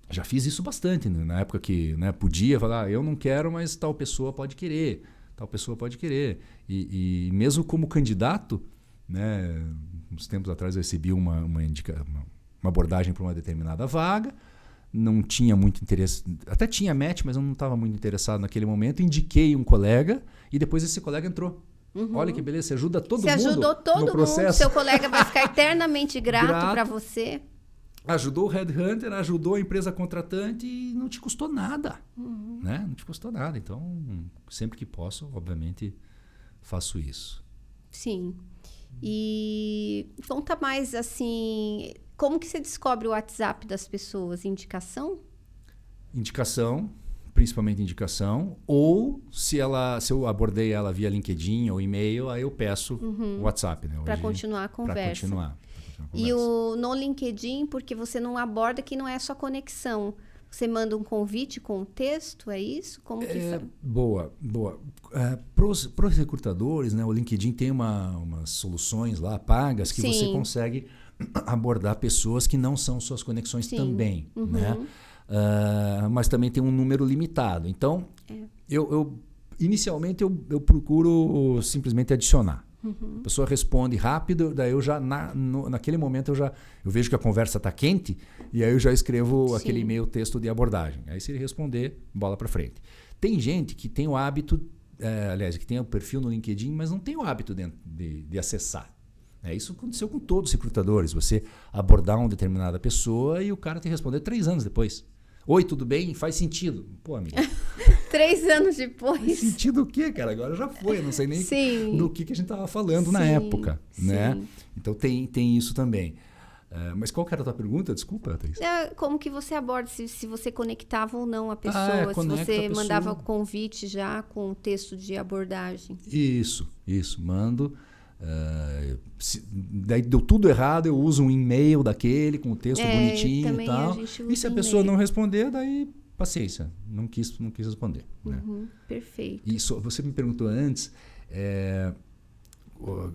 [SPEAKER 2] Já fiz isso bastante, né? Na época que, né, podia falar, eu não quero, mas tal pessoa pode querer. E mesmo como candidato, né, uns tempos atrás eu recebi uma abordagem para uma determinada vaga, não tinha muito interesse, até tinha match, mas eu não estava muito interessado naquele momento, indiquei um colega e depois esse colega entrou. Olha que beleza, você ajuda todo mundo.
[SPEAKER 1] Você ajudou todo mundo, seu colega vai ficar eternamente grato para você.
[SPEAKER 2] Ajudou o Headhunter, ajudou a empresa contratante e não te custou nada. Né? Não te custou nada. Então, sempre que posso, obviamente, faço isso.
[SPEAKER 1] Sim. E conta mais, assim, como que você descobre o WhatsApp das pessoas? Indicação?
[SPEAKER 2] Indicação, principalmente indicação. Ou se eu abordei ela via LinkedIn ou e-mail, aí eu peço o WhatsApp. Né?
[SPEAKER 1] Para continuar a conversa.
[SPEAKER 2] Para continuar.
[SPEAKER 1] E no LinkedIn, porque você não aborda que não é só conexão. Você manda um convite com um texto, é isso? Como que
[SPEAKER 2] Boa. Para os recrutadores, né, o LinkedIn tem umas soluções lá pagas que você consegue abordar pessoas que não são suas conexões também. Né? Mas também tem um número limitado. Então, inicialmente eu procuro simplesmente adicionar. A pessoa responde rápido, daí eu já, naquele momento, eu vejo que a conversa está quente, e aí eu já escrevo aquele e-mail, texto de abordagem. Aí se ele responder, bola para frente. Tem gente que tem o hábito, que tem o perfil no LinkedIn, mas não tem o hábito de acessar. Isso aconteceu com todos os recrutadores. Você abordar uma determinada pessoa e o cara te responder 3 anos depois. Oi, tudo bem? Faz sentido. Pô, amigo.
[SPEAKER 1] 3 anos depois.
[SPEAKER 2] Faz sentido o quê, cara? Agora já foi. Eu não sei nem do que a gente estava falando na época. Né? Então tem isso também. Mas qual que era a tua pergunta? Desculpa, Thaís.
[SPEAKER 1] Como que você aborda, se você conectava ou não a pessoa, se você mandava o convite já com o texto de abordagem.
[SPEAKER 2] Isso. Mando. Daí deu tudo errado, eu uso um e-mail daquele com o texto bonitinho e tal. E se a pessoa não responder, daí paciência, não quis responder. Né?
[SPEAKER 1] Perfeito.
[SPEAKER 2] E você me perguntou antes,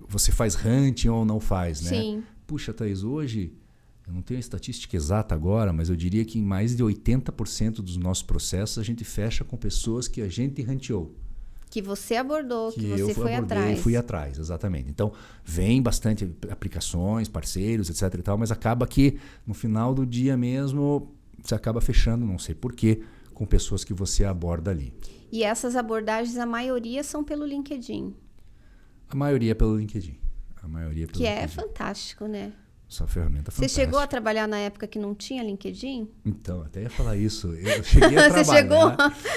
[SPEAKER 2] você faz hunting ou não faz, né?
[SPEAKER 1] Sim.
[SPEAKER 2] Puxa, Thaís, hoje, eu não tenho a estatística exata agora, mas eu diria que em mais de 80% dos nossos processos a gente fecha com pessoas que a gente hunteou.
[SPEAKER 1] Que você abordou, que você foi atrás.
[SPEAKER 2] Eu fui atrás, exatamente. Então, vem bastante aplicações, parceiros, etc e tal, mas acaba que no final do dia mesmo, você acaba fechando, não sei porquê, com pessoas que você aborda ali.
[SPEAKER 1] E essas abordagens, a maioria são pelo LinkedIn?
[SPEAKER 2] A maioria pelo LinkedIn.
[SPEAKER 1] Que é fantástico, né?
[SPEAKER 2] Essa ferramenta é fantástica.
[SPEAKER 1] Você chegou a trabalhar na época que não tinha LinkedIn?
[SPEAKER 2] Então, até ia falar isso. Eu cheguei a trabalhar.
[SPEAKER 1] Você chegou?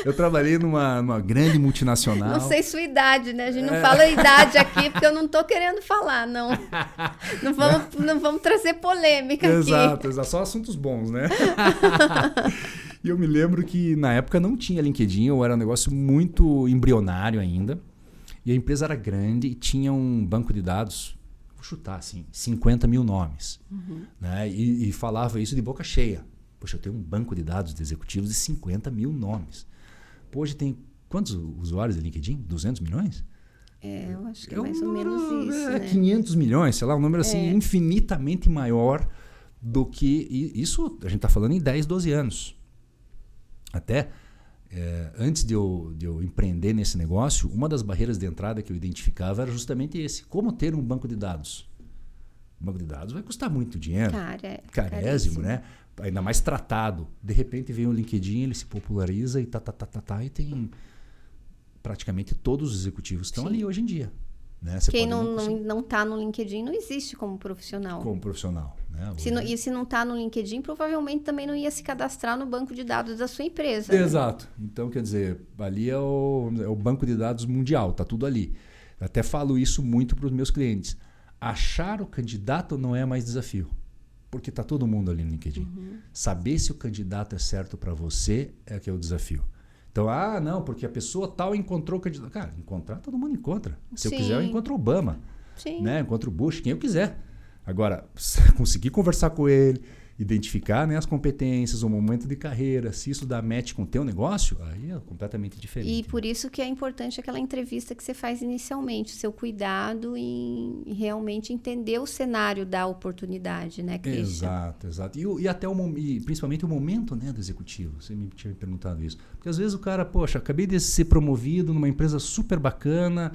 [SPEAKER 2] Eu trabalhei numa grande multinacional.
[SPEAKER 1] Não sei sua idade, né? A gente não fala idade aqui, porque eu não tô querendo falar, não. Não vamos trazer polêmica aqui.
[SPEAKER 2] Exato, só assuntos bons, né? E eu me lembro que na época não tinha LinkedIn, ou era um negócio muito embrionário ainda. E a empresa era grande e tinha um banco de dados, vou chutar assim, 50 mil nomes. Né? E falava isso de boca cheia. Poxa, eu tenho um banco de dados de executivos de 50 mil nomes. Pô, hoje tem quantos usuários de LinkedIn? 200 milhões?
[SPEAKER 1] Eu acho que é mais ou menos isso, né?
[SPEAKER 2] 500 milhões, sei lá, um número assim infinitamente maior do que... Isso a gente está falando em 10, 12 anos. Até... antes de eu empreender nesse negócio, uma das barreiras de entrada que eu identificava era justamente esse. Como ter um banco de dados? O banco de dados vai custar muito dinheiro. Carésimo, né? Ainda mais tratado. De repente vem o LinkedIn, ele se populariza e e tem... Praticamente todos os executivos estão ali hoje em dia. Né?
[SPEAKER 1] Quem não está no LinkedIn não existe como profissional.
[SPEAKER 2] Como profissional. Né?
[SPEAKER 1] E se não está no LinkedIn, provavelmente também não ia se cadastrar no banco de dados da sua empresa.
[SPEAKER 2] Exato. Né? Então, quer dizer, ali é o banco de dados mundial, está tudo ali. Eu até falo isso muito para os meus clientes. Achar o candidato não é mais desafio, porque está todo mundo ali no LinkedIn. Saber se o candidato é certo para você é que é o desafio. Então, não, porque a pessoa tal encontrou o candidato. Cara, encontrar todo mundo encontra. Se eu quiser, eu encontro o Obama. Né? Encontro o Bush, quem eu quiser. Agora, conseguir conversar com ele, identificar, né, as competências, o momento de carreira, se isso dá match com o teu negócio, aí é completamente diferente.
[SPEAKER 1] E por isso que é importante aquela entrevista que você faz inicialmente, o seu cuidado em realmente entender o cenário da oportunidade, né, Christian?
[SPEAKER 2] Exato. E até principalmente o momento, né, do executivo. Você me tinha perguntado isso. Porque às vezes o cara, poxa, acabei de ser promovido numa empresa super bacana,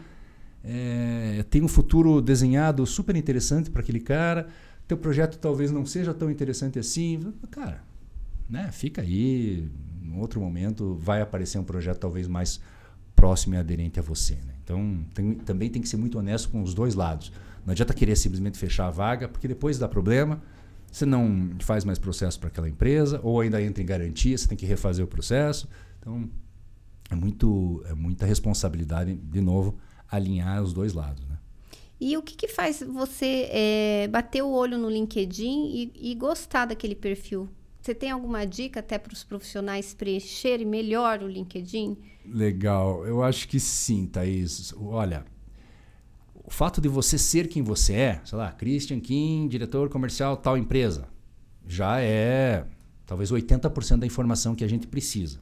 [SPEAKER 2] tem um futuro desenhado super interessante para aquele cara, teu projeto talvez não seja tão interessante assim. Cara, né, fica aí, em outro momento vai aparecer um projeto talvez mais próximo e aderente a você. Né? Então, também tem que ser muito honesto com os dois lados. Não adianta querer simplesmente fechar a vaga, porque depois dá problema, você não faz mais processo para aquela empresa, ou ainda entra em garantia, você tem que refazer o processo. Então, é muita responsabilidade, de novo, alinhar os dois lados. Né?
[SPEAKER 1] E o que faz você bater o olho no LinkedIn e gostar daquele perfil? Você tem alguma dica até para os profissionais preencherem melhor o LinkedIn?
[SPEAKER 2] Legal, eu acho que sim, Thaís. Olha, o fato de você ser quem você é, sei lá, Christian Kim, diretor comercial tal empresa, já é talvez 80% da informação que a gente precisa.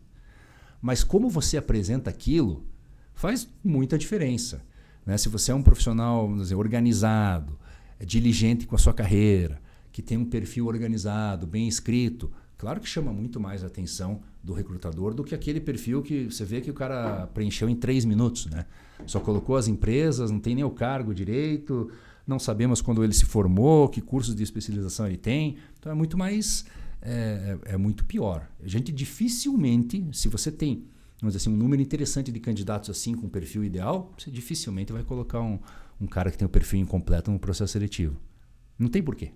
[SPEAKER 2] Mas como você apresenta aquilo faz muita diferença. Né? Se você é um profissional, vamos dizer, organizado, diligente com a sua carreira, que tem um perfil organizado, bem escrito, claro que chama muito mais a atenção do recrutador do que aquele perfil que você vê que o cara preencheu em 3 minutos. Né? Só colocou as empresas, não tem nem o cargo direito, não sabemos quando ele se formou, que cursos de especialização ele tem. Então é muito mais... É muito pior. A gente dificilmente, se você tem, vamos dizer assim, um número interessante de candidatos assim com perfil ideal, você dificilmente vai colocar um cara que tem o perfil incompleto no processo seletivo. Não tem porquê.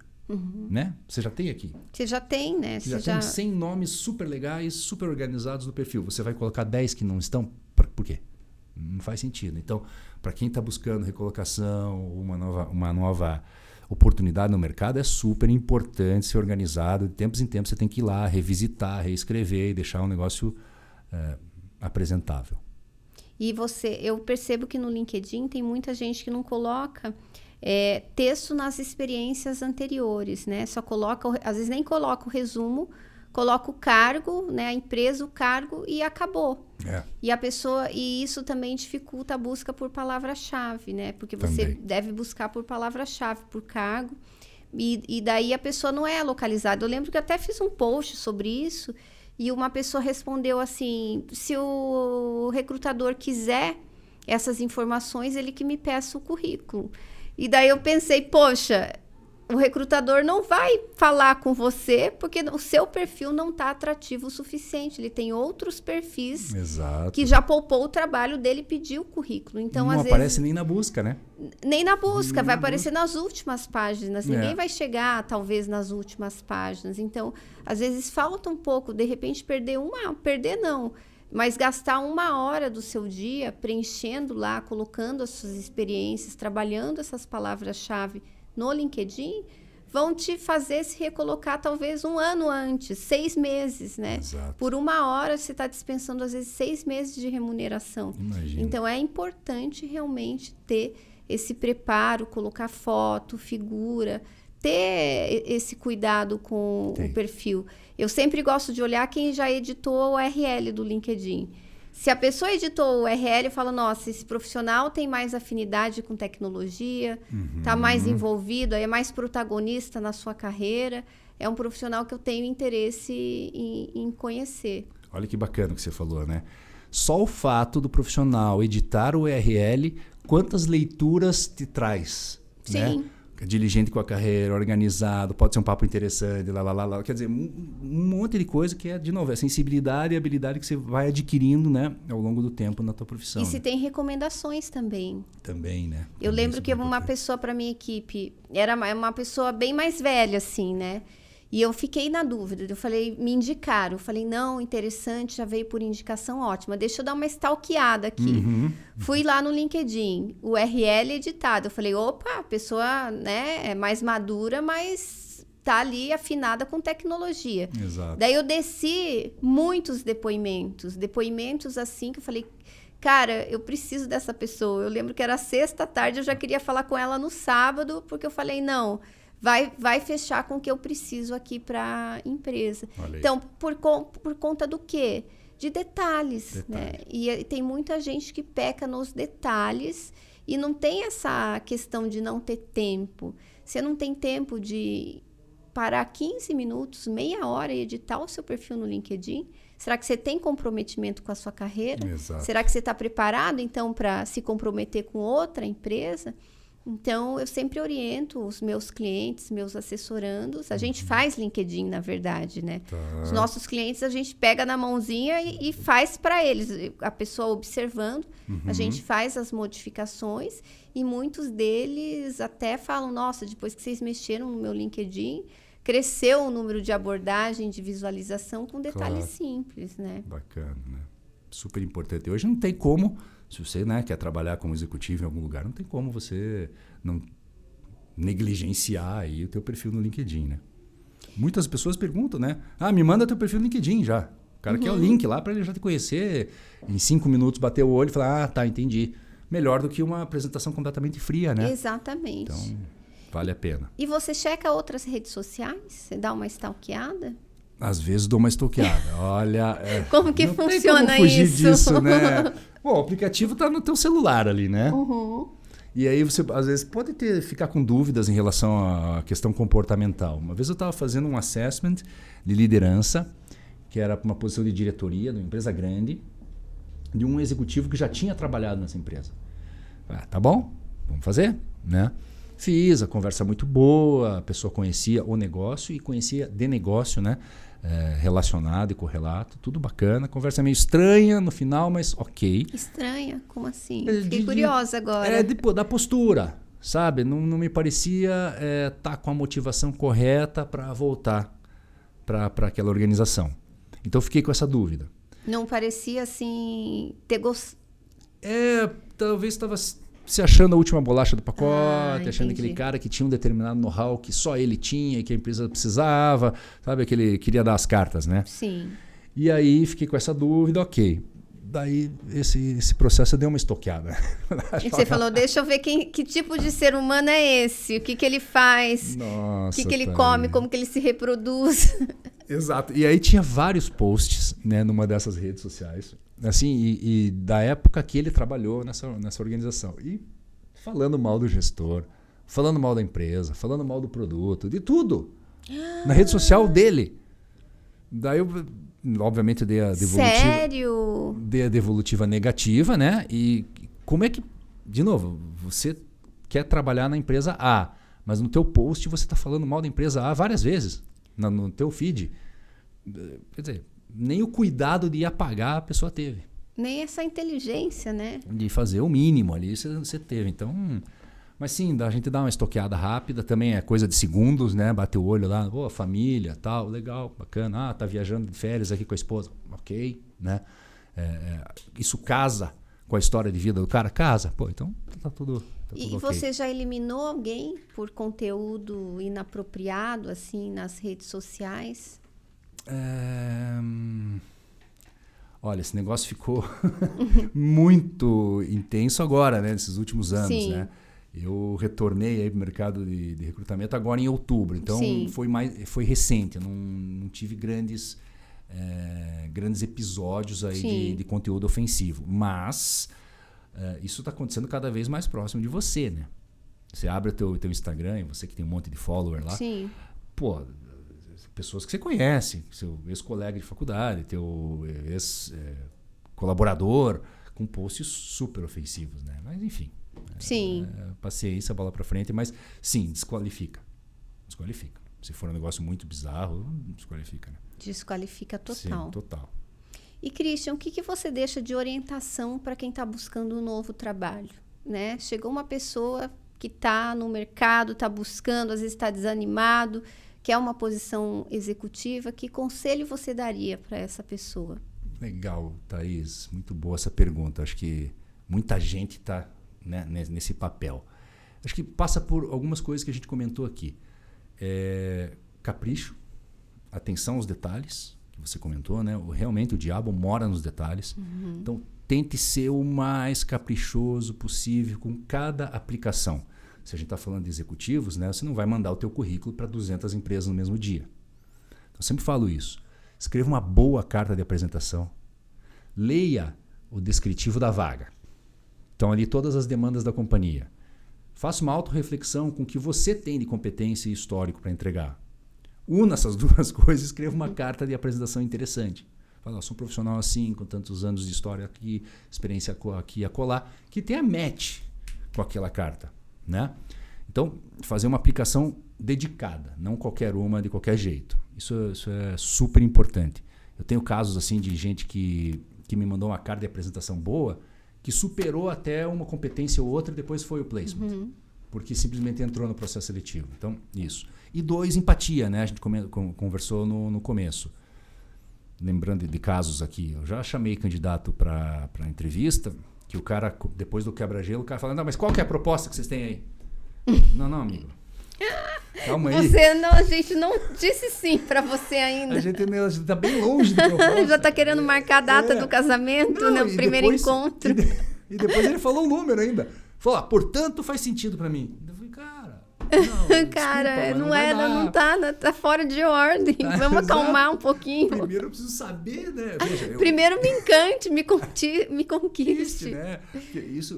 [SPEAKER 2] Né? Você já tem aqui.
[SPEAKER 1] Você já tem, né?
[SPEAKER 2] Você já tem 100 nomes super legais, super organizados no perfil. Você vai colocar 10 que não estão? Por quê? Não faz sentido. Então, para quem está buscando recolocação, uma nova oportunidade no mercado, é super importante ser organizado. De tempos em tempos você tem que ir lá, revisitar, reescrever e deixar um negócio apresentável. E
[SPEAKER 1] eu percebo que no LinkedIn tem muita gente que não coloca texto nas experiências anteriores, né? Só coloca, às vezes nem coloca o resumo, coloca o cargo, né? A empresa, o cargo e acabou. E isso também dificulta a busca por palavra-chave, né? Porque você deve buscar por palavra-chave, por cargo, e daí a pessoa não é localizada. Eu lembro que eu até fiz um post sobre isso e uma pessoa respondeu assim: se o recrutador quiser essas informações, ele que me peça o currículo. E daí eu pensei, poxa, o recrutador não vai falar com você porque o seu perfil não está atrativo o suficiente. Ele tem outros perfis que já poupou o trabalho dele e pediu o currículo. Então,
[SPEAKER 2] não
[SPEAKER 1] às
[SPEAKER 2] aparece
[SPEAKER 1] vezes,
[SPEAKER 2] nem na busca, né?
[SPEAKER 1] Nem na busca, vai aparecer nas últimas páginas. Ninguém vai chegar, talvez, nas últimas páginas. Então, às vezes, falta um pouco. De repente, perder não. Mas gastar 1 hora do seu dia preenchendo lá, colocando as suas experiências, trabalhando essas palavras-chave no LinkedIn, vão te fazer se recolocar talvez 1 ano antes, 6 meses, né?
[SPEAKER 2] Exato.
[SPEAKER 1] Por 1 hora você está dispensando às vezes 6 meses de remuneração.
[SPEAKER 2] Imagina.
[SPEAKER 1] Então é importante realmente ter esse preparo, colocar foto, figura, ter esse cuidado com o perfil. Eu sempre gosto de olhar quem já editou o URL do LinkedIn. Se a pessoa editou o URL, eu falo, nossa, esse profissional tem mais afinidade com tecnologia, está mais envolvido, é mais protagonista na sua carreira, é um profissional que eu tenho interesse em conhecer.
[SPEAKER 2] Olha que bacana que você falou, né? Só o fato do profissional editar o URL, quantas leituras te traz?
[SPEAKER 1] Sim.
[SPEAKER 2] Né? Diligente com a carreira, organizado, pode ser um papo interessante, lá. Quer dizer, um monte de coisa que é, de novo, é sensibilidade e habilidade que você vai adquirindo, né, ao longo do tempo na tua profissão.
[SPEAKER 1] E se tem recomendações também.
[SPEAKER 2] Também, né?
[SPEAKER 1] Eu lembro que uma pessoa para minha equipe, era uma pessoa bem mais velha, assim, né? E eu fiquei na dúvida, eu falei, me indicaram. Eu falei, não, interessante, já veio por indicação, ótima. Deixa eu dar uma stalkeada aqui. Fui lá no LinkedIn, URL editado. Eu falei, opa, a pessoa, né, é mais madura, mas tá ali afinada com tecnologia.
[SPEAKER 2] Exato.
[SPEAKER 1] Daí eu desci muitos depoimentos assim, que eu falei, cara, eu preciso dessa pessoa. Eu lembro que era sexta-tarde, eu já queria falar com ela no sábado, porque eu falei, não... Vai fechar com o que eu preciso aqui para a empresa. Então, por conta do quê? De detalhes. Né? E tem muita gente que peca nos detalhes e não tem essa questão de não ter tempo. Você não tem tempo de parar 15 minutos, meia hora e editar o seu perfil no LinkedIn? Será que você tem comprometimento com a sua carreira?
[SPEAKER 2] Exato.
[SPEAKER 1] Será que você está preparado, então, para se comprometer com outra empresa? Então, eu sempre oriento os meus clientes, meus assessorandos. A gente faz LinkedIn, na verdade, né? Os nossos clientes, a gente pega na mãozinha e faz para eles. A pessoa observando, a gente faz as modificações e muitos deles até falam, nossa, depois que vocês mexeram no meu LinkedIn, cresceu o número de abordagem, de visualização com detalhes simples, né?
[SPEAKER 2] Bacana, né? Super importante. Hoje não tem como... Se você, né, quer trabalhar como executivo em algum lugar, não tem como você não negligenciar aí o teu perfil no LinkedIn, né? Muitas pessoas perguntam, né? Ah, me manda teu perfil no LinkedIn já. O cara quer o link lá para ele já te conhecer, em 5 minutos bater o olho e falar, ah, tá, entendi. Melhor do que uma apresentação completamente fria, né?
[SPEAKER 1] Exatamente.
[SPEAKER 2] Então, vale a pena.
[SPEAKER 1] E você checa outras redes sociais? Você dá uma stalkeada?
[SPEAKER 2] Às vezes dou uma stalkeada. Olha...
[SPEAKER 1] Como que funciona
[SPEAKER 2] não tem como fugir
[SPEAKER 1] isso?
[SPEAKER 2] disso, né? Bom, o aplicativo está no teu celular ali, né? E aí você, às vezes, pode ficar com dúvidas em relação à questão comportamental. Uma vez eu estava fazendo um assessment de liderança, que era para uma posição de diretoria de uma empresa grande, de um executivo que já tinha trabalhado nessa empresa. Ah, tá bom, vamos fazer, né? Fiz, a conversa muito boa, a pessoa conhecia o negócio e conhecia de negócio, né? Relacionado e correlato, tudo bacana. Conversa meio estranha no final, mas ok.
[SPEAKER 1] Estranha? Como assim? Fiquei curiosa agora.
[SPEAKER 2] Da postura, sabe? Não me parecia estar com a motivação correta para voltar para aquela organização. Então eu fiquei com essa dúvida.
[SPEAKER 1] Não parecia assim ter gostado.
[SPEAKER 2] Talvez estava se achando a última bolacha do pacote, achando
[SPEAKER 1] entendi.
[SPEAKER 2] aquele cara que tinha um determinado know-how que só ele tinha e que a empresa precisava, sabe? Aquele queria dar as cartas, né?
[SPEAKER 1] Sim.
[SPEAKER 2] E aí fiquei com essa dúvida, ok. Daí esse processo deu uma estoqueada.
[SPEAKER 1] E você falou, deixa eu ver que tipo de ser humano é esse, o que ele faz,
[SPEAKER 2] Nossa,
[SPEAKER 1] o que ele come, como que ele se reproduz.
[SPEAKER 2] Exato. E aí tinha vários posts, né, numa dessas redes sociais, assim, e da época que ele trabalhou nessa organização. E falando mal do gestor, falando mal da empresa, falando mal do produto, de tudo. Na rede social dele. Daí eu, obviamente, dei a devolutiva.
[SPEAKER 1] Sério?
[SPEAKER 2] Dei a devolutiva negativa, né? E como é que, de novo, você quer trabalhar na empresa A, Mas no teu post você está falando mal da empresa A várias vezes, no teu feed. Quer dizer, nem o cuidado de apagar a pessoa teve.
[SPEAKER 1] Nem essa inteligência, né?
[SPEAKER 2] De fazer o mínimo ali você teve. Então, mas sim, a gente dá uma estoqueada rápida, também é coisa de segundos, né? Bater o olho lá, família, tal, legal, bacana. Tá viajando de férias aqui com a esposa, ok, né? Isso casa com a história de vida do cara? Casa. Pô, então tá tudo
[SPEAKER 1] E
[SPEAKER 2] ok.
[SPEAKER 1] você já eliminou alguém por conteúdo inapropriado, assim, nas redes sociais?
[SPEAKER 2] Olha, esse negócio ficou muito intenso agora, né? Nesses últimos anos,
[SPEAKER 1] Sim.
[SPEAKER 2] né? Eu retornei aí pro mercado de recrutamento agora em outubro. Então,
[SPEAKER 1] Sim.
[SPEAKER 2] foi recente. Eu não tive grandes episódios aí de conteúdo ofensivo. Mas isso está acontecendo cada vez mais próximo de você, né? Você abre o teu Instagram, você que tem um monte de follower lá.
[SPEAKER 1] Sim.
[SPEAKER 2] Pô, pessoas que você conhece, seu ex-colega de faculdade, teu ex-colaborador, com posts super ofensivos, né? Mas enfim.
[SPEAKER 1] Sim.
[SPEAKER 2] Paciência, bola pra frente, mas sim, desqualifica. Se for um negócio muito bizarro, desqualifica, né?
[SPEAKER 1] Desqualifica total.
[SPEAKER 2] Sim, total.
[SPEAKER 1] E, Christian, o que você deixa de orientação para quem está buscando um novo trabalho? Né? Chegou uma pessoa que está no mercado, está buscando, às vezes está desanimado, quer uma posição executiva. Que conselho você daria para essa pessoa?
[SPEAKER 2] Legal, Thaís. Muito boa essa pergunta. Acho que muita gente está, né, nesse papel. Acho que passa por algumas coisas que a gente comentou aqui. Capricho, atenção aos detalhes, que você comentou, né? Realmente o diabo mora nos detalhes.
[SPEAKER 1] Uhum.
[SPEAKER 2] Então, tente ser o mais caprichoso possível com cada aplicação. Se a gente está falando de executivos, né? Você não vai mandar o teu currículo para 200 empresas no mesmo dia. Então, eu sempre falo isso. Escreva uma boa carta de apresentação. Leia o descritivo da vaga. Então, ali todas as demandas da companhia. Faça uma autorreflexão com o que você tem de competência e histórico para entregar. Una essas duas coisas e escreva uma carta de apresentação interessante. Fala, sou um profissional assim, com tantos anos de história aqui, experiência aqui e acolá, que tenha match com aquela carta, né? Então, fazer uma aplicação dedicada, não qualquer uma, de qualquer jeito. Isso é super importante. Eu tenho casos assim de gente que me mandou uma carta de apresentação boa, que superou até uma competência ou outra e depois foi o placement.
[SPEAKER 1] Uhum.
[SPEAKER 2] Porque simplesmente entrou no processo seletivo. Então, isso. E 2, empatia, né? A gente conversou no começo. Lembrando de casos aqui, eu já chamei candidato para entrevista, que o cara, depois do quebra-gelo, o cara fala, não, mas qual que é a proposta que vocês têm aí? Não, amigo. Calma aí.
[SPEAKER 1] A gente não disse sim para você ainda.
[SPEAKER 2] A gente está bem longe do proposta.
[SPEAKER 1] Já está querendo marcar a data do casamento, né? O primeiro encontro.
[SPEAKER 2] E depois ele falou um número ainda. Falou, portanto faz sentido para mim. Eu falei, cara... Não,
[SPEAKER 1] cara,
[SPEAKER 2] desculpa,
[SPEAKER 1] tá fora de ordem. Vamos acalmar um pouquinho.
[SPEAKER 2] Primeiro eu preciso saber, né? Veja,
[SPEAKER 1] primeiro me encante, me conquiste.
[SPEAKER 2] Né? Isso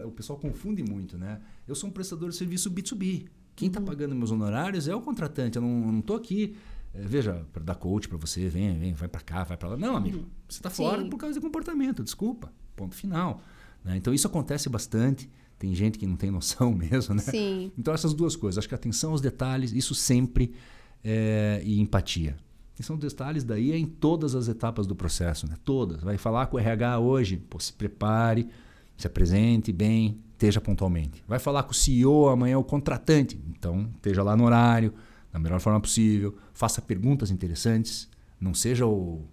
[SPEAKER 2] o pessoal confunde muito, né? Eu sou um prestador de serviço B2B. Quem está pagando meus honorários é o contratante. Eu não estou aqui, veja, para dar coach para você, vem, vai para cá, vai para lá. Não, amigo, você está fora por causa de comportamento, desculpa, ponto final. Né? Então isso acontece bastante. Tem gente que não tem noção mesmo, né?
[SPEAKER 1] Sim.
[SPEAKER 2] Então essas duas coisas, acho que atenção aos detalhes, isso sempre, e empatia. Atenção aos detalhes daí é em todas as etapas do processo, né? Todas. Vai falar com o RH hoje, se prepare, se apresente bem, esteja pontualmente. Vai falar com o CEO amanhã, o contratante, então esteja lá no horário, da melhor forma possível, faça perguntas interessantes, não seja o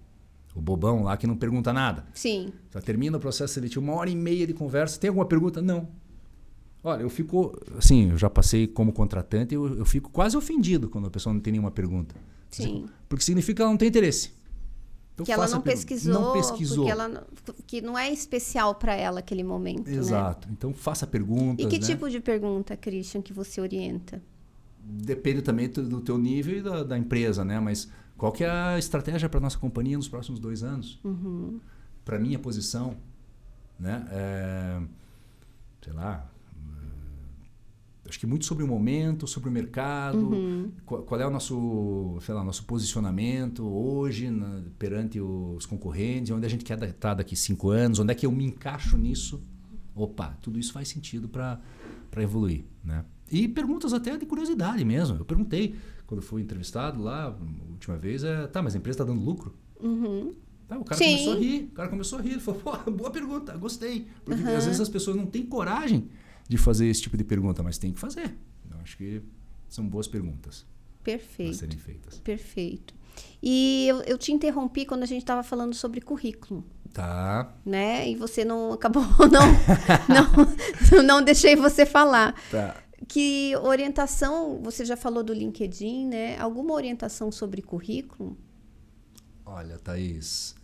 [SPEAKER 2] bobão lá que não pergunta nada.
[SPEAKER 1] Sim.
[SPEAKER 2] Já termina o processo seletivo, 1h30 de conversa, tem alguma pergunta? Não. Olha, eu fico, assim, eu já passei como contratante, eu fico quase ofendido quando a pessoa não tem nenhuma pergunta.
[SPEAKER 1] Sim.
[SPEAKER 2] Porque significa que ela não tem interesse. Então,
[SPEAKER 1] que ela não pesquisou.
[SPEAKER 2] Não pesquisou.
[SPEAKER 1] Que não é especial para ela aquele momento.
[SPEAKER 2] Exato. Né? Então faça perguntas.
[SPEAKER 1] E que tipo de pergunta, Christian, que você orienta?
[SPEAKER 2] Depende também do teu nível e da empresa, né? Mas qual que é a estratégia para nossa companhia nos próximos 2 anos?
[SPEAKER 1] Uhum.
[SPEAKER 2] Para minha posição, né? Sei lá. Acho que muito sobre o momento, sobre o mercado, qual é o nosso posicionamento hoje perante os concorrentes, onde a gente quer estar daqui 5 anos, onde é que eu me encaixo nisso. Opa, tudo isso faz sentido para evoluir, né?
[SPEAKER 3] E perguntas até de curiosidade mesmo. Eu perguntei, quando fui entrevistado lá, a última vez, mas a empresa está dando lucro? O cara começou a rir. Ele falou, pô, boa pergunta, gostei. Porque às vezes as pessoas não têm coragem de fazer esse tipo de pergunta, mas tem que fazer. Eu acho que são boas perguntas.
[SPEAKER 1] Perfeito.
[SPEAKER 3] A serem feitas.
[SPEAKER 1] Perfeito. E eu te interrompi quando a gente estava falando sobre currículo.
[SPEAKER 3] Tá.
[SPEAKER 1] Né? E você não acabou, não deixei você falar.
[SPEAKER 3] Tá.
[SPEAKER 1] Que orientação, você já falou do LinkedIn, né? Alguma orientação sobre currículo?
[SPEAKER 3] Olha, Thaís,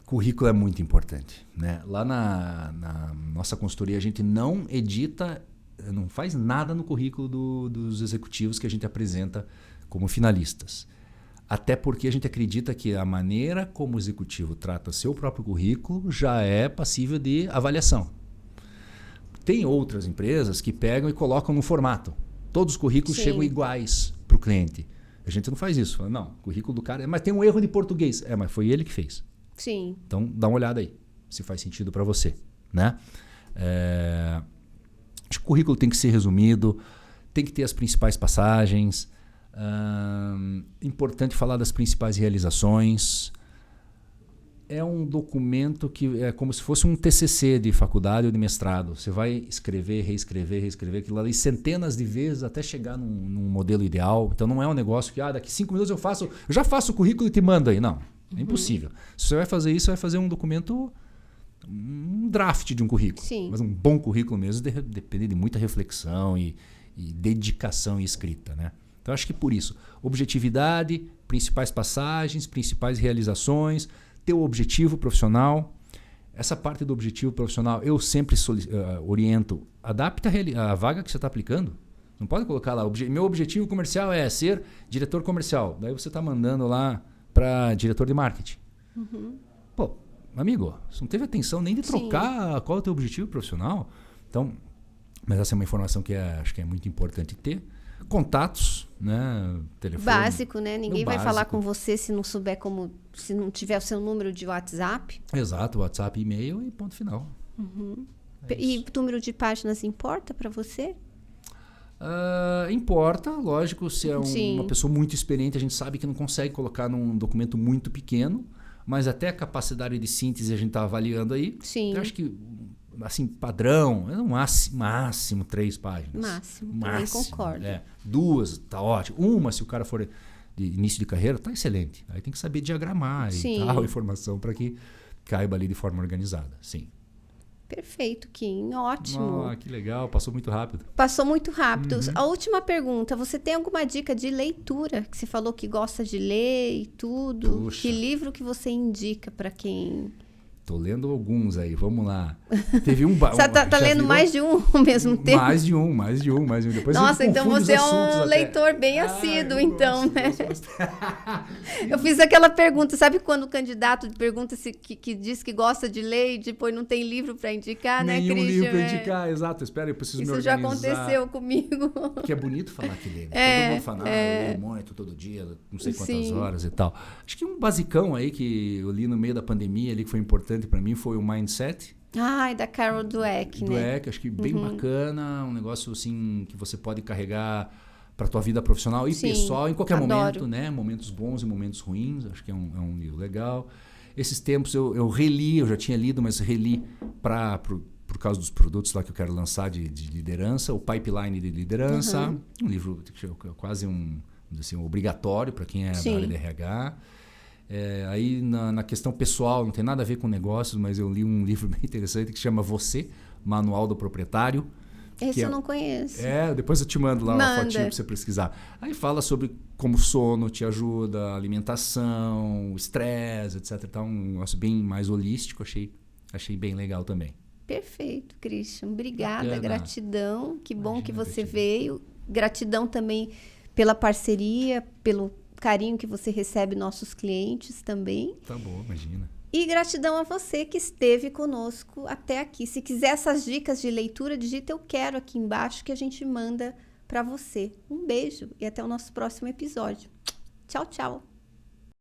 [SPEAKER 3] currículo é muito importante, né? Lá na nossa consultoria, a gente não edita, não faz nada no currículo dos executivos que a gente apresenta como finalistas. Até porque a gente acredita que a maneira como o executivo trata seu próprio currículo já é passível de avaliação. Tem outras empresas que pegam e colocam no formato. Todos os currículos chegam iguais para o cliente. A gente não faz isso. Fala, não, o currículo do cara... Mas tem um erro de português. Mas foi ele que fez.
[SPEAKER 1] Sim.
[SPEAKER 3] Então, dá uma olhada aí. Se faz sentido para você. Né? Acho que o currículo tem que ser resumido. Tem que ter as principais passagens. Importante falar das principais realizações. É um documento que é como se fosse um TCC de faculdade ou de mestrado. Você vai escrever, reescrever aquilo ali centenas de vezes até chegar num modelo ideal. Então não é um negócio que daqui 5 minutos eu já faço o currículo e te mando aí. Não, é impossível. Se você vai fazer isso, você vai fazer um documento, um draft de um currículo.
[SPEAKER 1] Sim.
[SPEAKER 3] Mas um bom currículo mesmo depende de muita reflexão e dedicação e escrita, né? Então acho que por isso, objetividade, principais passagens, principais realizações, teu objetivo profissional. Essa parte do objetivo profissional eu sempre oriento. Adapta a vaga que você está aplicando. Não pode colocar lá, meu objetivo comercial é ser diretor comercial. Daí você está mandando lá para diretor de marketing. Pô, amigo, você não teve atenção nem de trocar qual é o teu objetivo profissional. Então, mas essa é uma informação que acho que é muito importante ter. Contatos, né? Telefone.
[SPEAKER 1] Básico, né? Ninguém vai falar com você se não souber se não tiver o seu número de WhatsApp.
[SPEAKER 3] Exato, WhatsApp, e-mail e ponto final.
[SPEAKER 1] E número de páginas importa para você?
[SPEAKER 3] Importa, lógico, se é uma pessoa muito experiente, a gente sabe que não consegue colocar num documento muito pequeno, mas até a capacidade de síntese a gente está avaliando aí.
[SPEAKER 1] Sim.
[SPEAKER 3] Eu acho que assim, padrão, é no máximo 3 páginas.
[SPEAKER 1] Máximo, também concordo.
[SPEAKER 3] 2, tá ótimo. Uma, se o cara for de início de carreira, tá excelente. Aí tem que saber diagramar e tal, informação para que caiba ali de forma organizada. Sim.
[SPEAKER 1] Perfeito, Kim. Ótimo.
[SPEAKER 3] Que legal. Passou muito rápido.
[SPEAKER 1] Passou muito rápido. A última pergunta. Você tem alguma dica de leitura? Que você falou que gosta de ler e tudo.
[SPEAKER 3] Puxa.
[SPEAKER 1] Que livro que você indica para quem...
[SPEAKER 3] Tô lendo alguns aí, vamos lá. Teve um...
[SPEAKER 1] Você tá lendo mais de um ao mesmo tempo?
[SPEAKER 3] Mais de um. Depois
[SPEAKER 1] nossa, então você é um
[SPEAKER 3] até.
[SPEAKER 1] leitor bem assíduo, então, né? Eu fiz aquela pergunta, sabe quando o candidato pergunta que diz que gosta de ler e depois não tem livro para indicar, né, Christian?
[SPEAKER 3] Nenhum livro para indicar, exato. Espera, eu preciso me organizar.
[SPEAKER 1] Isso já aconteceu comigo.
[SPEAKER 3] Porque é bonito falar que lê. Todo mundo fala, eu leio muito todo dia, não sei quantas horas e tal. Acho que um basicão aí que eu li no meio da pandemia, ali que foi importante para mim, foi o Mindset.
[SPEAKER 1] Da Carol Dweck, né?
[SPEAKER 3] Dweck, acho que bem bacana, um negócio assim que você pode carregar para tua vida profissional e pessoal em qualquer momento, né? Momentos bons e momentos ruins, acho que é um livro legal. Esses tempos eu reli, eu já tinha lido, mas reli por causa dos produtos lá que eu quero lançar de liderança, o Pipeline de Liderança, um livro quase um obrigatório para quem é da área de RH. Aí na questão pessoal, não tem nada a ver com negócios, mas eu li um livro bem interessante que chama Você, Manual do Proprietário.
[SPEAKER 1] Esse eu não conheço.
[SPEAKER 3] Depois eu te mando lá uma fotinha para você pesquisar. Aí fala sobre como o sono te ajuda, alimentação, estresse, etc. Então, um negócio bem mais holístico, achei bem legal também.
[SPEAKER 1] Perfeito, Christian. Obrigada, gratidão. Que bom que você veio. Gratidão também pela parceria, pelo carinho que você recebe nossos clientes também.
[SPEAKER 3] Tá bom, imagina.
[SPEAKER 1] E gratidão a você que esteve conosco até aqui. Se quiser essas dicas de leitura, digita eu quero aqui embaixo que a gente manda para você. Um beijo e até o nosso próximo episódio. Tchau, tchau.